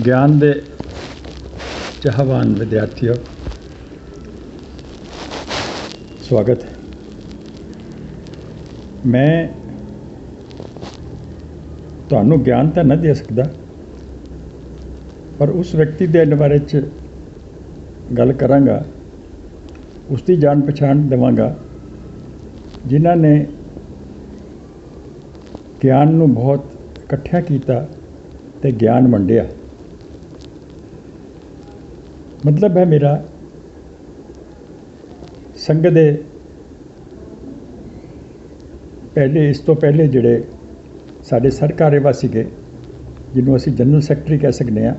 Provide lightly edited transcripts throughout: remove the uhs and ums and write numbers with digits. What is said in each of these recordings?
ਗਿਆਨ ਦੇ ਚਾਹਵਾਨ ਵਿਦਿਆਰਥੀਓ, ਸਵਾਗਤ ਹੈ। ਮੈਂ ਤੁਹਾਨੂੰ ਗਿਆਨ ਤਾਂ ਨਾ ਦੇ ਸਕਦਾ, ਪਰ ਉਸ ਵਿਅਕਤੀ ਦੇ ਬਾਰੇ 'ਚ ਗੱਲ ਕਰਾਂਗਾ, ਉਸ ਦੀ ਜਾਣ ਪਛਾਣ ਦੇਵਾਂਗਾ ਜਿਨ੍ਹਾਂ ਨੇ ਗਿਆਨ ਨੂੰ ਬਹੁਤ ਇਕੱਠਿਆ ਕੀਤਾ ਅਤੇ ਗਿਆਨ ਵੰਡਿਆ। ਮਤਲਬ ਹੈ ਮੇਰਾ ਸੰਘ ਦੇ ਇਸ ਤੋਂ ਪਹਿਲੇ ਜਿਹੜੇ ਸਾਡੇ ਸਰਕਾਰੇਵਾ ਸੀਗੇ, ਜਿਹਨੂੰ ਅਸੀਂ ਜਨਰਲ ਸੈਕਟਰੀ ਕਹਿ ਸਕਦੇ ਹਾਂ,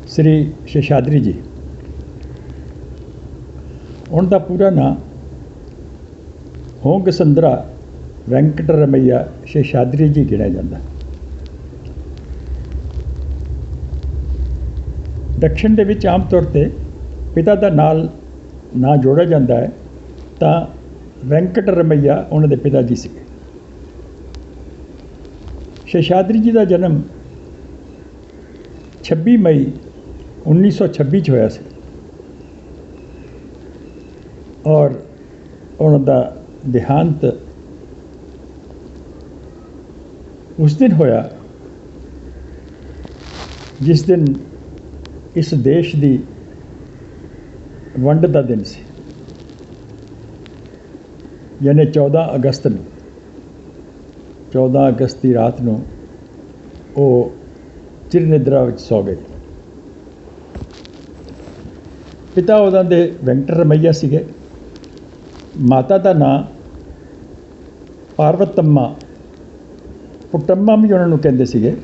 ਸ੍ਰੀ ਸ਼ੇਸ਼ਾਦਰੀ ਜੀ। ਉਹਨਾਂ ਦਾ ਪੂਰਾ ਨਾਂ ਹੋਂਗਸੰਦਰਾ ਵੈਂਕਟ ਰਮਈਆ ਸ਼ੇਸ਼ਾਦਰੀ ਜੀ ਗਿਣਿਆ ਜਾਂਦਾ। ਦੱਖਣ ਦੇ ਵਿੱਚ ਆਮ ਤੌਰ 'ਤੇ ਪਿਤਾ ਦਾ ਨਾਂ ਜੋੜਿਆ ਜਾਂਦਾ ਹੈ ਤਾਂ ਵੈਂਕਟ ਰਮਈਆ ਉਹਨਾਂ ਦੇ ਪਿਤਾ ਜੀ ਸੀਗੇ। ਸ਼ੇਸ਼ਾਦਰੀ ਜੀ ਦਾ ਜਨਮ 26 ਮਈ 1926 'ਚ ਹੋਇਆ ਸੀ ਔਰ ਉਹਨਾਂ ਦਾ ਦੇਹਾਂਤ ਉਸ ਦਿਨ ਹੋਇਆ ਜਿਸ ਦਿਨ ਇਸ ਦੇਸ਼ ਦੀ ਵੰਡ ਦਾ ਦਿਨ ਸੀ, ਯਾਨੀ 14 ਅਗਸਤ ਨੂੰ। 14 ਅਗਸਤ ਦੀ ਰਾਤ ਨੂੰ ਉਹ ਚਿਰ ਨਿਦਰਾ ਵਿੱਚ ਸੌ ਗਏ। ਪਿਤਾ ਉਹਨਾਂ ਦੇ ਵੈਂਕਟ ਰਮਈਆ ਸੀਗੇ। ਮਾਤਾ ਦਾ ਨਾਂ ਪਾਰਵਤੰਮਾ ਪੁੱਟੰਮਾ ਵੀ ਉਹਨਾਂ ਨੂੰ ਕਹਿੰਦੇ ਸੀਗੇ।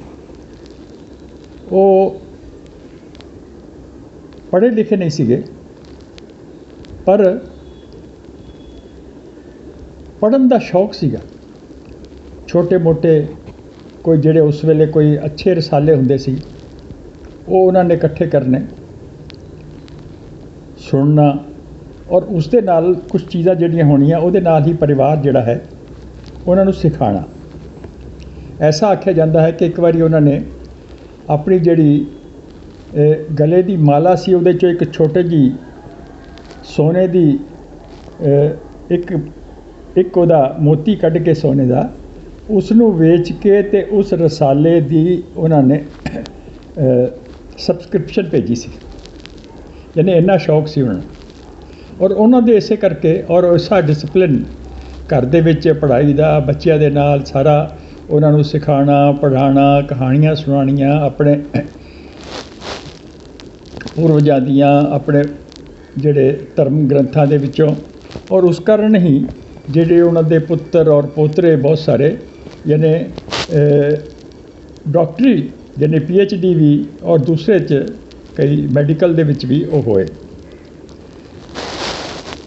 ਉਹ ਪੜ੍ਹੇ ਲਿਖੇ ਨਹੀਂ ਸੀਗੇ, ਪਰ ਪੜ੍ਹਨ ਦਾ ਸ਼ੌਕ ਸੀਗਾ। ਛੋਟੇ ਮੋਟੇ ਕੋਈ ਜਿਹੜੇ ਉਸ ਵੇਲੇ ਕੋਈ ਅੱਛੇ ਰਸਾਲੇ ਹੁੰਦੇ ਸੀ, ਉਹ ਉਹਨਾਂ ਨੇ ਇਕੱਠੇ ਕਰਨੇ, ਸੁਣਨਾ, ਔਰ ਉਸ ਦੇ ਨਾਲ ਕੁਝ ਚੀਜ਼ਾਂ ਜਿਹੜੀਆਂ ਹੋਣੀਆਂ ਉਹਦੇ ਨਾਲ ਹੀ ਪਰਿਵਾਰ ਜਿਹੜਾ ਹੈ ਉਹਨਾਂ ਨੂੰ ਸਿਖਾਉਣਾ। ਐਸਾ ਆਖਿਆ ਜਾਂਦਾ ਹੈ ਕਿ ਇੱਕ ਵਾਰੀ ਉਹਨਾਂ ਨੇ ਆਪਣੀ ਜਿਹੜੀ ਗਲੇ ਦੀ ਮਾਲਾ ਸੀ, ਉਹਦੇ 'ਚੋਂ ਇੱਕ ਛੋਟੇ ਜਿਹੀ ਸੋਨੇ ਦੀ ਇੱਕ ਉਹਦਾ ਮੋਤੀ ਕੱਢ ਕੇ ਸੋਨੇ ਦਾ, ਉਸ ਨੂੰ ਵੇਚ ਕੇ ਅਤੇ ਉਸ ਰਸਾਲੇ ਦੀ ਉਹਨਾਂ ਨੇ ਸਬਸਕ੍ਰਿਪਸ਼ਨ ਭੇਜੀ ਸੀ। ਯਾਨੀ ਇੰਨਾ ਸ਼ੌਕ ਸੀ ਉਹਨਾਂ ਨੂੰ। ਔਰ ਉਹਨਾਂ ਦੇ ਇਸੇ ਕਰਕੇ ਔਰ ਐਸਾ ਡਿਸਪਲਿਨ ਘਰ ਦੇ ਵਿੱਚ ਪੜ੍ਹਾਈ ਦਾ, ਬੱਚਿਆਂ ਦੇ ਨਾਲ ਸਾਰਾ ਉਹਨਾਂ ਨੂੰ ਸਿਖਾਉਣਾ, ਪੜ੍ਹਾਉਣਾ, ਕਹਾਣੀਆਂ ਸੁਣਾਉਣੀਆਂ ਆਪਣੇ ਪੂਰਵਜਾਂ ਦੀਆਂ, ਆਪਣੇ ਜਿਹੜੇ ਧਰਮ ਗ੍ਰੰਥਾਂ ਦੇ ਵਿੱਚੋਂ। ਔਰ ਉਸ ਕਾਰਨ ਹੀ ਜਿਹੜੇ ਉਹਨਾਂ ਦੇ ਪੁੱਤਰ ਔਰ ਪੋਤਰੇ ਬਹੁਤ ਸਾਰੇ, ਯਾਨੀ ਡਾਕਟਰੀ ਯਾਨੀ PhD ਵੀ, ਔਰ ਦੂਸਰੇ 'ਚ ਕਈ ਮੈਡੀਕਲ ਦੇ ਵਿੱਚ ਵੀ ਉਹ ਹੋਏ।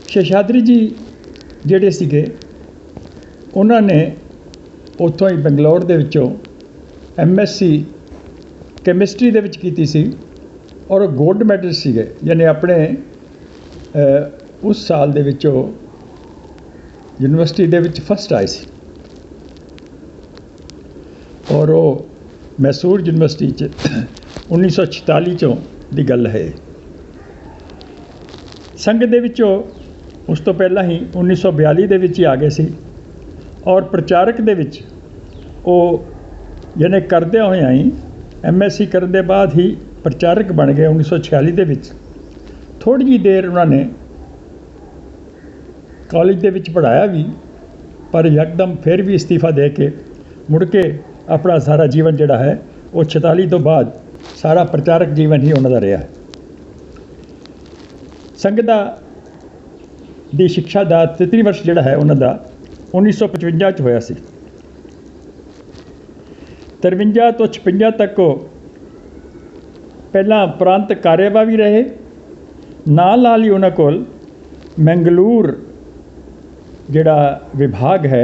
ਸ਼ੇਸ਼ਾਦਰੀ ਜੀ ਜਿਹੜੇ ਸੀਗੇ, ਉਹਨਾਂ ਨੇ ਉੱਥੋਂ ਹੀ ਬੰਗਲੌਰ ਦੇ ਵਿੱਚੋਂ MSc ਕੈਮਿਸਟਰੀ ਦੇ ਵਿੱਚ ਕੀਤੀ ਸੀ ਔਰ ਗੋਲਡ ਮੈਡਲ ਸੀਗੇ। ਯਾਨੀ ਆਪਣੇ ਉਸ ਸਾਲ ਦੇ ਵਿੱਚ ਉਹ ਯੂਨੀਵਰਸਿਟੀ ਦੇ ਵਿੱਚ ਫਸਟ ਆਏ ਸੀ ਔਰ ਉਹ ਮੈਸੂਰ ਯੂਨੀਵਰਸਿਟੀ 'ਚ 1946 'ਚੋਂ ਦੀ ਗੱਲ ਹੈ। ਸੰਘ ਦੇ ਵਿੱਚੋਂ ਉਸ ਤੋਂ ਪਹਿਲਾਂ ਹੀ 1942 ਦੇ ਵਿੱਚ ਹੀ ਆ ਗਏ ਸੀ ਔਰ ਪ੍ਰਚਾਰਕ ਦੇ ਵਿੱਚ ਉਹ ਯਾਨੀ ਕਰਦਿਆਂ ਹੋਇਆਂ ਹੀ MSc ਕਰਨ ਦੇ ਬਾਅਦ ਹੀ ਪ੍ਰਚਾਰਕ ਬਣ ਗਏ 1946 ਦੇ ਵਿੱਚ। ਥੋੜ੍ਹੀ ਜਿਹੀ ਦੇਰ ਉਹਨਾਂ ਨੇ ਕਾਲਜ ਦੇ ਵਿੱਚ ਪੜ੍ਹਾਇਆ ਵੀ, ਪਰ ਯਕਦਮ ਫਿਰ ਵੀ ਅਸਤੀਫਾ ਦੇ ਕੇ ਮੁੜ ਕੇ ਆਪਣਾ ਸਾਰਾ ਜੀਵਨ ਜਿਹੜਾ ਹੈ ਉਹ 46 ਤੋਂ ਬਾਅਦ ਸਾਰਾ ਪ੍ਰਚਾਰਕ ਜੀਵਨ ਹੀ ਉਹਨਾਂ ਦਾ ਰਿਹਾ। ਸੰਘ ਦੀ ਸਿੱਖਿਆ ਦਾ 33 ਵਰਸ਼ ਜਿਹੜਾ ਹੈ ਉਹਨਾਂ ਦਾ 1955 'ਚ ਹੋਇਆ ਸੀ। 53 ਤੋਂ 56 ਤੱਕ ਉਹ ਪਹਿਲਾਂ ਪ੍ਰਾਂਤ ਕਾਰਯਵਾ ਵੀ ਰਹੇ, ਨਾਲ ਹੀ ਉਹਨਾਂ ਕੋਲ ਮੈਂਗਲੂਰ ਜਿਹੜਾ ਵਿਭਾਗ ਹੈ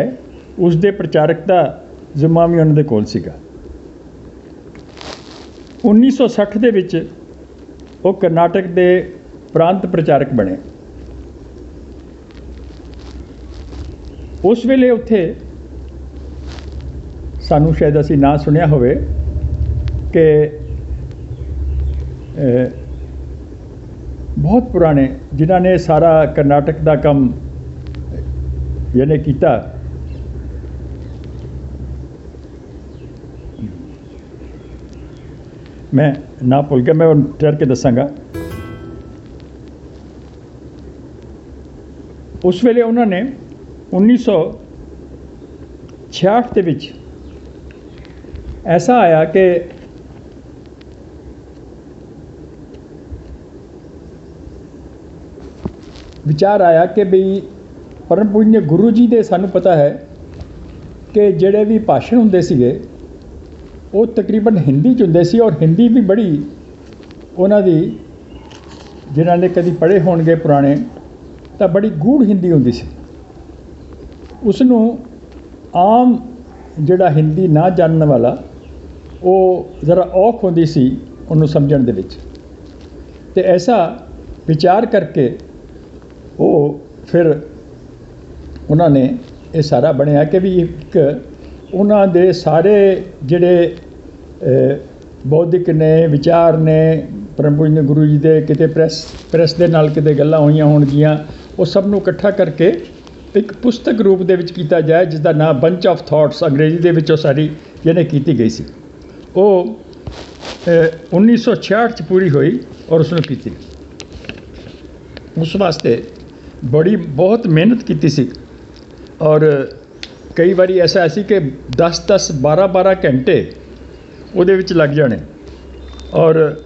ਉਸ ਦੇ ਪ੍ਰਚਾਰਕ ਦਾ ਜ਼ਿੰਮਾ ਵੀ ਉਹਨਾਂ ਦੇ ਕੋਲ ਸੀਗਾ। 1960 ਦੇ ਵਿੱਚ ਉਹ ਕਰਨਾਟਕ ਦੇ ਪ੍ਰਾਂਤ ਪ੍ਰਚਾਰਕ ਬਣੇ। ਉਸ ਵੇਲੇ ਉੱਥੇ ਸਾਨੂੰ ਸ਼ਾਇਦ ਅਸੀਂ ਨਾ ਸੁਣਿਆ ਹੋਵੇ कि बहुत पुराने जिन्हों ने सारा कर्नाटक का काम यानी किया, मैं ना भुल गया, मैं ठहर के दसांगा। उस वेले उन्होंने 1966 के विच ऐसा आया कि विचार आया कि बई परम पूज्य गुरु जी दे सानू पता है कि जेड़े भी भाषण हुंदे सीगे वो तकरीबन हिंदी च हुंदे सी, और हिंदी भी बड़ी उन्हां दी जिन्हां ने कदी पढ़े होणगे पुराने तो बड़ी गूढ़ हिंदी हुंदी सी। उसनूं आम जिहड़ा हिंदी ना जानने वाला वो ज़रा औख होंदी सी उन्होंने समझण दे विच। ते ऐसा विचार करके वो फिर उन्होंने ये सारा बनया कि भी एक उन्हां दे सारे जिहड़े बौद्धिक ने विचार ने परम पूज्य गुरु जी दे किते प्रैस दे नाल किते गल्लां होईयां होणगीਆਂ, वो सब नूं इकट्ठा करके एक पुस्तक रूप दे विच कीता जाए जिसका नाम बंच ऑफ थॉट्स अंग्रेजी दे विच सारी यानी कीती गई सी। वो 1966 च पूरी हुई और उसने कीती। उस वास्ते बड़ी बहुत मेहनत कीती सी, और कई बारी ऐसा ऐसी कि 10-10 12-12 घंटे उहदे विच लग जाने, और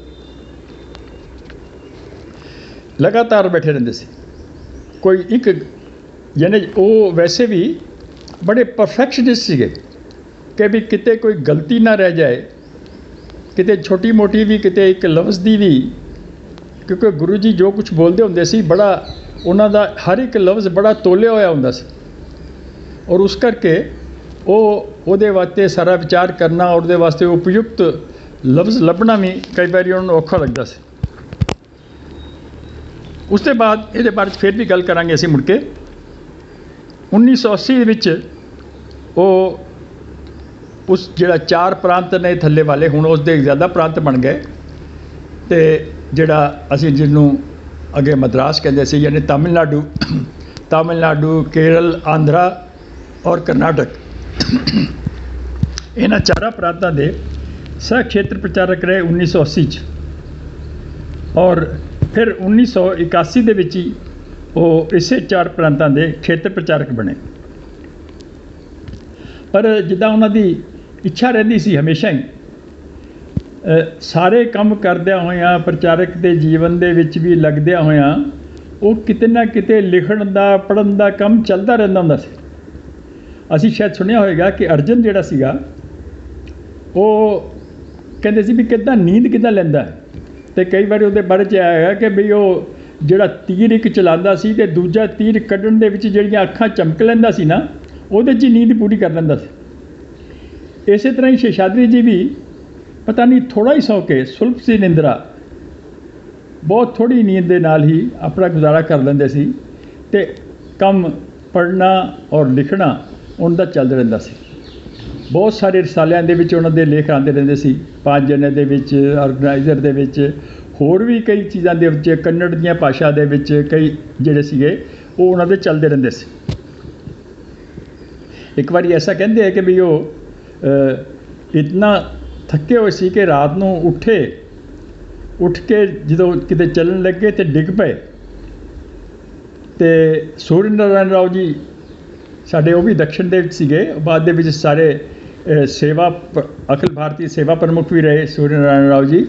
लगातार बैठे रहंदे सी। कोई एक यानी वो वैसे भी बड़े परफेक्शनिस्ट सीगे कि भी किते कोई गलती ना रह जाए, किते छोटी मोटी भी किते एक लफ्ज़ दी भी, क्योंकि गुरु जी जो कुछ बोलते होंदे सी बड़ा उन्हां दा हर एक लफ्ज़ बड़ा तोलिया होया हुंदा सी, और उस करके ਉਹਦੇ वास्ते सारा विचार करना और ਉਹਦੇ वास्ते उपयुक्त लफ्ज़ लभना भी कई बार उन्होंने औखा लगता सी। उसके बाद ये बारे फिर भी गल करांगे असीं मुड़ के। 1980 विच वो उस जिहड़ा 4 प्रांत ने थल्ले वाले हुण उसदे ज़्यादा प्रांत बन गए, तो जिहड़ा असीं जिन्हों अगे मद्रास कहंदे सी यानी तमिलनाडु केरल आंध्रा और कर्नाटक, इन्हां 4 प्रांतां दे सह क्षेत्र प्रचारक रहे 1980 च, और फिर 1981 दे विच ही वो इसे 4 प्रांतां दे क्षेत्र प्रचारक बने। पर जिद्दां उन्हां दी इच्छा रहिंदी सी हमेशा ही सारे काम करदियां होइयां प्रचारक दे जीवन दे विच भी लगदियां होइयां वो किते ना किते लिखण दा पढ़न दा काम चलदा रहिंदा हुंदा सी। असीं शायद सुनिया होएगा कि अर्जन जिहड़ा सीगा वो कहंदे सी भी किद्दां नींद किद्दां लैंदा है, तो कई बार उहदे बारे च आया कि भी वो जिहड़ा तीर एक चलांदा सी ते दूजा तीर कड्ढण दे विच जिहड़ियां अखां चमक लैंदा सी ना ਉਹਦੇ 'ਚ नींद पूरी कर लेंदा सी। इस तरह ही शेषाद्री जी भी पता नहीं थोड़ा ही सौ के सुलभ सी निंद्रा बहुत थोड़ी नींद के नाल ही अपना गुजारा कर लेंदे सी, ते कम पढ़ना और लिखना उनका चलता रहिंदा सी। बहुत सारे रसालियां दे विच उन्हां दे लेख आते रहंदे सी, 5 जने दे विच ऑर्गेनाइजर दे विच होर भी कई चीज़ां दे विच कन्नड़ दी भाषा दे विच कई जिहड़े सीगे वो उन्हां दे चलते रहंदे सी। एक बार ऐसा कहते हैं कि भी वो इतना थके हुए सी कि रात को उठ के जो किते चलन लगे तो डिग पे, तो सूर्य नारायण राव जी साढ़े वो भी दक्षिण दे विच सीगे, बाद दे विच सारे सेवा अखिल भारतीय सेवा प्रमुख भी रहे सूर्य नारायण राव जी।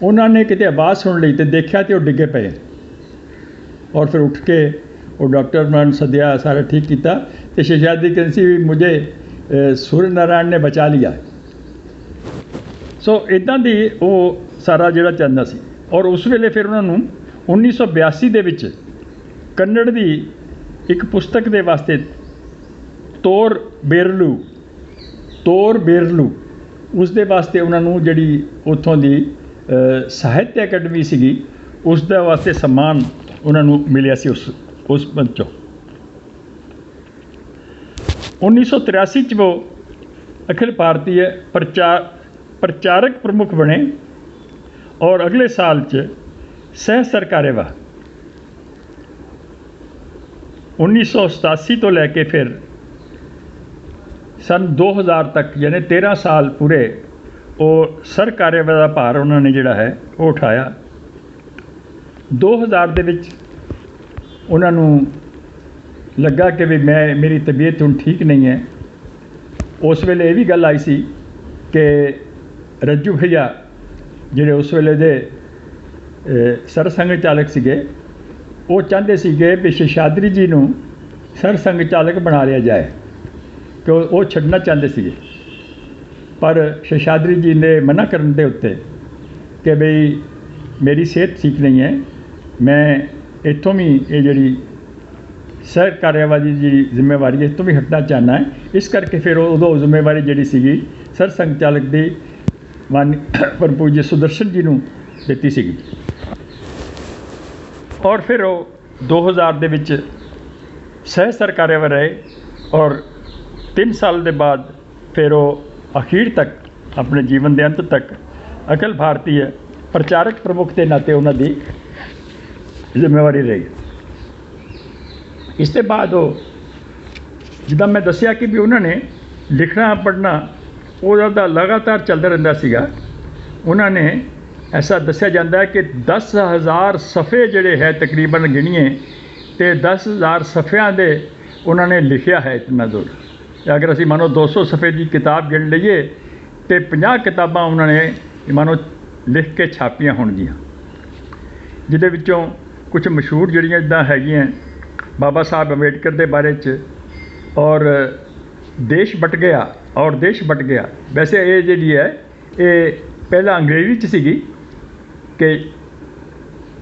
उन्होंने किते आवाज़ सुन ली तो देखा तो डिगे पे, और फिर उठ के वो डॉक्टर ने सद्या सारा ठीक किया, तो शेषाद्री कहती सी मुझे सूर्य नारायण ने बचा लिया। सो इदां दी वो सारा जिहड़ा चलदा सी। और उस वेले फिर उन्होंने 1982 दे विच कन्नड़ दी एक पुस्तक दे वास्ते तोर बेरलू उस दे वास्ते उन्होंने जिहड़ी उत्थों दी साहित्य अकैडमी सीगी उस दे वास्ते सम्मान उन्होंने मिलिया सी उस मंचों। 1983 वो अखिल भारतीय प्रचारक प्रमुख बने और अगले साल च सह सरकार्यवाह 1987 तो लैके फिर सन 2000 तक यानी 13 साल पूरे वो सर कार्यवाह का भार उन्होंने जिहड़ा है वो उठाया। 2000 दे विच उन्होंने लगा कि भी मैं मेरी तबीयत हुण ठीक नहीं है। उस वेले ये भी गल आई सी कि रज्जू भैया जिहड़े उस वेले दे सरसंघ चालक सीगे वो चाहते सीगे भी शेषाद्री जी नूं सरसंघ चालक बना लिया जाए कि वो छड्डना चाहते सीगे, पर शेषाद्री जी ने मना करन दे उत्ते कि बई मेरी सेहत ठीक नहीं है, मैं इत्थों भी ये जिहड़ी सह कार्यवाह की जी जिम्मेवारी है इत्थों भी हटना चाहना है। इस करके फिर उदों जिम्मेवारी जिहड़ी सीगी सरसंघ चालक की मान परम पूज्य सुदर्शन जी नूं दित्ती सीगी। और फिर वो 2000 दे विच सह सरकार्यवाह रहे और 3 साल के बाद फिर वो अखीर तक अपने जीवन के अंत तक अखिल भारतीय प्रचारक प्रमुख के नाते उन्होंने जिम्मेवारी रही। इसके बाद वो जिदा मैं दसिया कि भी उन्होंने लिखना पढ़ना वो लगातार चलता रहता सीगा। उन्होंने ऐसा दसिया जाता है कि 10,000 सफ़े जड़े है तकरीबन गिणीए तो 10,000 सफ़ियां दे उन्होंने लिखा है इतना दूर। अगर असी मानो 200 सफ़े की किताब गिण लीए तो 50 किताबां उन्होंने मानो लिख के छापिया होणगियां, जिहदे विचों कुछ मशहूर जड़ियाँ जिद्दां हैगियां बाबा साहब अंबेडकर के बारे च और देश बट गया और देश बट गया। वैसे ये जी है ये पहला अंग्रेजी च सीगी कि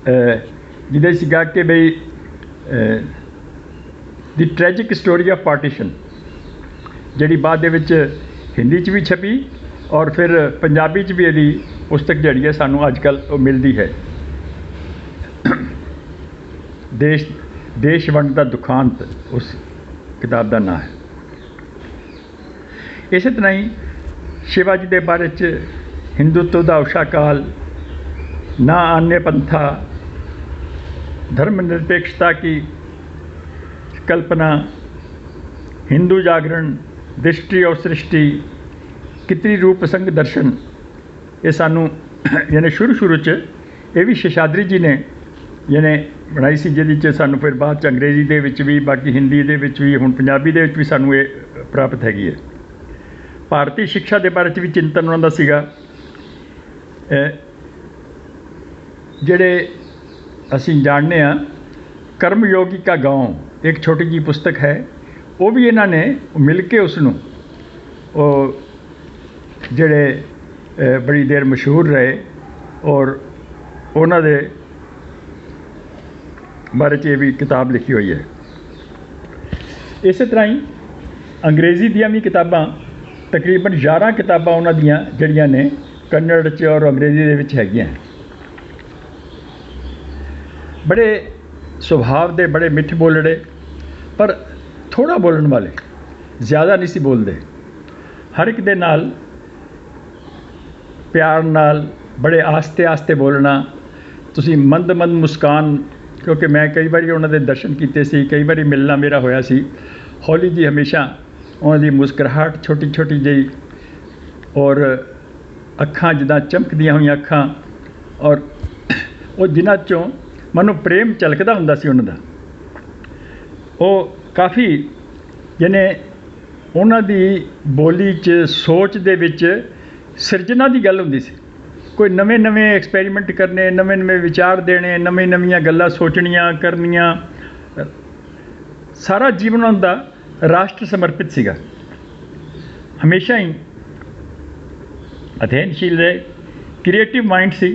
जिहदे सीगा कि बई the tragic story of partition, जिहड़ी बाद दे विच हिंदी च भी छपी और फिर पंजाबी च भी इहदी पुस्तक जिहड़ी है सानू अजकल मिलती है। देश वंड दा दुखांत उस किताब का नाम है। इस तरह ही शिवाजी के बारे च हिंदुत्व का उषा काल, ना अन्य पंथा, धर्मनिरपेक्षता की कल्पना, हिंदू जागरण, दृष्टि और सृष्टि, कितनी रूप संग दर्शन, ये सानू यानी शुरू च ये भी शेषाद्री जी ने यानी बनाई सी, जिहदे च सानू फिर बाद च अंग्रेजी दे विच भी बाकी हिंदी दे विच भी हुण पंजाबी दे विच भी सानू ये प्राप्त हैगी है। भारतीय शिक्षा के बारे च भी चिंतन उन्हां दा सीगा। जिहड़े असीं जानने आ कर्मयोगी का गांव एक छोटी जी पुस्तक है, वो भी इन्हां ने मिल के उसनूं जिहड़े बड़ी देर मशहूर रहे और उन्हां दे बारे च भी किताब लिखी हुई है। इस तरह ही अंग्रेज़ी दियां भी किताबां तकरीबन 11 किताबां उन्हां दियां जिहड़ियां ने कन्नड़ च और अंग्रेज़ी दे विच हैगियां। बड़े सुभाव दे, बड़े मिठ बोलड़े, पर थोड़ा बोलण वाले, ज़्यादा नहीं सी बोलते। हर एक दे नाल प्यार नाल बड़े आस्ते आस्ते बोलना, तुसी मंद मंद मुस्कान, क्योंकि मैं कई बार उन्होंने दर्शन किए सी, कई बार मिलना मेरा होया सी। हौली जी हमेशा उन्होंने मुस्कुराहट छोटी छोटी जी और अखां जिदा चमकदियां हुई अखां, और वो जिन्हां चों मनो प्रेम झलकदा हुंदा सी उन्हां दा। वो काफ़ी यानी उन्हां दी बोली च सोच दे विच सिरजना की गल हुंदी सी। कोई नवे नवे एक्सपैरीमेंट करने, नवे नवे विचार देने, नवी नवीं गल्लां सोचनियां करनियां, सारा जीवन उनका राष्ट्र समर्पित सीगा। हमेशा ही अध्ययनशील रहे, क्रिएटिव माइंड सी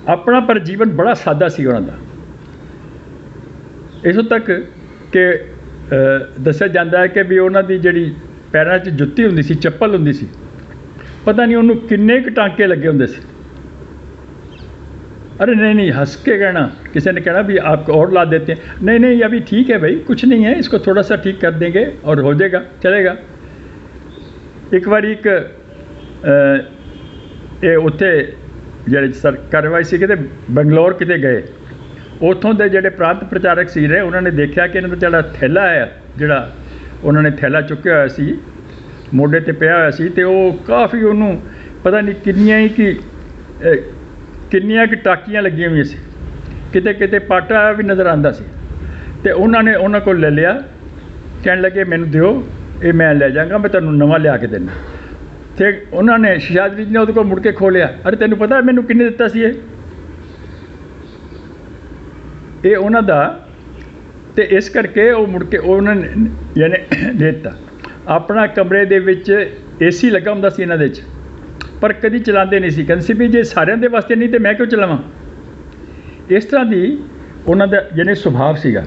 अपना, पर जीवन बड़ा सादा सी उन्होंने। इतों तक कि दस्या जाता है कि भी उन्होंने जिहड़ी पैरों च जुत्ती हुंदी सी, चप्पल हुंदी सी, पता नहीं उन्होंने किन्ने क टांके लगे होंगे से। अरे नहीं नहीं, हंस के कहना, किसी ने कहना भी आप और ला देते हैं, नहीं नहीं अभी ठीक है भाई, कुछ नहीं है, इसको थोड़ा सा ठीक कर देंगे और हो जाएगा, चलेगा। एक बार एक ਇਹ ਉੱਥੇ ਜਿਹੜੇ ਸਰ ਕਾਰਵਾਈ ਸੀ ਕਿਤੇ ਬੰਗਲੌਰ ਕਿਤੇ ਗਏ, ਉੱਥੋਂ ਦੇ ਜਿਹੜੇ ਪ੍ਰਾਂਤ ਪ੍ਰਚਾਰਕ ਸੀ ਰਹੇ, ਉਹਨਾਂ ਨੇ ਦੇਖਿਆ ਕਿ ਇਹਨਾਂ ਦਾ ਜਿਹੜਾ ਥੈਲਾ ਹੈ, ਜਿਹੜਾ ਉਹਨਾਂ ਨੇ ਥੈਲਾ ਚੁੱਕਿਆ ਹੋਇਆ ਸੀ, ਮੋਢੇ 'ਤੇ ਪਿਆ ਹੋਇਆ ਸੀ, ਅਤੇ ਉਹ ਕਾਫੀ ਉਹਨੂੰ ਪਤਾ ਨਹੀਂ ਕਿੰਨੀਆਂ ਕਿ ਟਾਕੀਆਂ ਲੱਗੀਆਂ ਹੋਈਆਂ ਸੀ, ਕਿਤੇ ਕਿਤੇ ਪਾਟਾ ਵੀ ਨਜ਼ਰ ਆਉਂਦਾ ਸੀ। ਅਤੇ ਉਹਨਾਂ ਨੇ ਉਹਨਾਂ ਕੋਲ ਲੈ ਲਿਆ, ਕਹਿਣ ਲੱਗੇ ਮੈਨੂੰ ਦਿਓ, ਇਹ ਮੈਂ ਲੈ ਜਾਵਾਂਗਾ, ਮੈਂ ਤੁਹਾਨੂੰ ਨਵਾਂ ਲਿਆ ਕੇ ਦੇਣਾ। ਅਤੇ ਉਹਨਾਂ ਨੇ ਸ਼ੇਸ਼ਾਦਰੀ ਜੀ ਨੇ ਉਹਦੇ ਕੋਲ ਮੁੜ ਕੇ ਖੋਲ੍ਹਿਆ, ਅਰੇ ਤੈਨੂੰ ਪਤਾ ਮੈਨੂੰ ਕਿੰਨੇ ਦਿੱਤਾ ਸੀ ਇਹ ਉਹਨਾਂ ਦਾ। ਅਤੇ ਇਸ ਕਰਕੇ ਉਹ ਮੁੜ ਕੇ ਉਹਨਾਂ ਨੇ ਯਾਨੀ ਦੇ ਦਿੱਤਾ। ਆਪਣਾ ਕਮਰੇ ਦੇ ਵਿੱਚ AC ਲੱਗਾ ਹੁੰਦਾ ਸੀ ਇਹਨਾਂ ਦੇ 'ਚ, ਪਰ ਕਦੀ ਚਲਾਉਂਦੇ ਨਹੀਂ ਸੀ, ਕਹਿੰਦੇ ਸੀ ਵੀ ਜੇ ਸਾਰਿਆਂ ਦੇ ਵਾਸਤੇ ਨਹੀਂ ਤਾਂ ਮੈਂ ਕਿਉਂ ਚਲਾਵਾਂ। ਇਸ ਤਰ੍ਹਾਂ ਦੀ ਉਹਨਾਂ ਦਾ ਯਾਨੀ ਸੁਭਾਅ ਸੀਗਾ।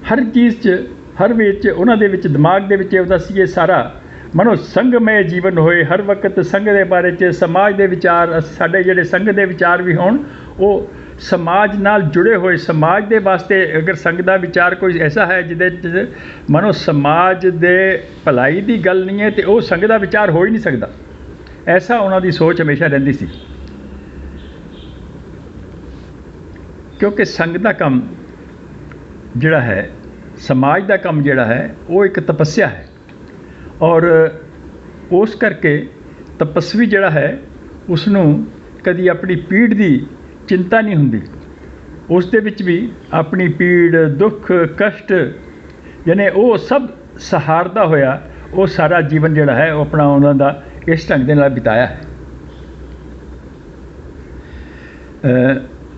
ਹਰ ਚੀਜ਼ 'ਚ, ਹਰ ਵੇਚ 'ਚ ਉਹਨਾਂ ਦੇ ਵਿੱਚ, ਦਿਮਾਗ ਦੇ ਵਿੱਚ ਉਹਦਾ ਸੀ ਇਹ ਸਾਰਾ ਮਨੋ ਸੰਗਮय ਜੀਵਨ ਹੋਏ, ਹਰ ਵਕਤ ਸੰਗ ਦੇ ਬਾਰੇ 'ਚ, ਸਮਾਜ ਦੇ ਵਿਚਾਰ, ਸਾਡੇ ਜਿਹੜੇ ਸੰਗ ਦੇ ਵਿਚਾਰ ਵੀ ਹੋਣ ਉਹ ਸਮਾਜ ਨਾਲ ਜੁੜੇ ਹੋਏ, ਸਮਾਜ ਦੇ ਵਾਸਤੇ ਅਗਰ ਸੰਗ ਦਾ ਵਿਚਾਰ ਕੋਈ ਐਸਾ ਹੈ ਜਿਹਦੇ 'ਚ ਮਨੋ ਸਮਾਜ ਦੇ ਭਲਾਈ ਦੀ ਗੱਲ ਨਹੀਂ ਹੈ ਅਤੇ ਉਹ ਸੰਗ ਦਾ ਵਿਚਾਰ ਹੋ ਹੀ ਨਹੀਂ ਸਕਦਾ। ਐਸਾ ਉਹਨਾਂ ਦੀ ਸੋਚ ਹਮੇਸ਼ਾ ਰਹਿੰਦੀ ਸੀ, ਕਿਉਂਕਿ ਸੰਗ ਦਾ ਕੰਮ ਜਿਹੜਾ ਹੈ, ਸਮਾਜ ਦਾ ਕੰਮ ਜਿਹੜਾ ਹੈ, ਉਹ ਇੱਕ ਤਪੱਸਿਆ ਹੈ, ਔਰ ਉਸ ਕਰਕੇ ਤਪਸਵੀ ਜਿਹੜਾ ਹੈ ਉਸ ਨੂੰ ਕਦੀ ਆਪਣੀ ਪੀੜ ਦੀ ਚਿੰਤਾ ਨਹੀਂ ਹੁੰਦੀ। ਉਸ ਦੇ ਵਿੱਚ ਵੀ ਆਪਣੀ ਪੀੜ, ਦੁੱਖ, ਕਸ਼ਟ ਯਾਨੀ ਉਹ ਸਭ ਸਹਾਰਦਾ ਹੋਇਆ ਉਹ ਸਾਰਾ ਜੀਵਨ ਜਿਹੜਾ ਹੈ ਉਹ ਆਪਣਾ ਉਹਨਾਂ ਦਾ ਇਸ ਢੰਗ ਦੇ ਨਾਲ ਬਿਤਾਇਆ ਹੈ।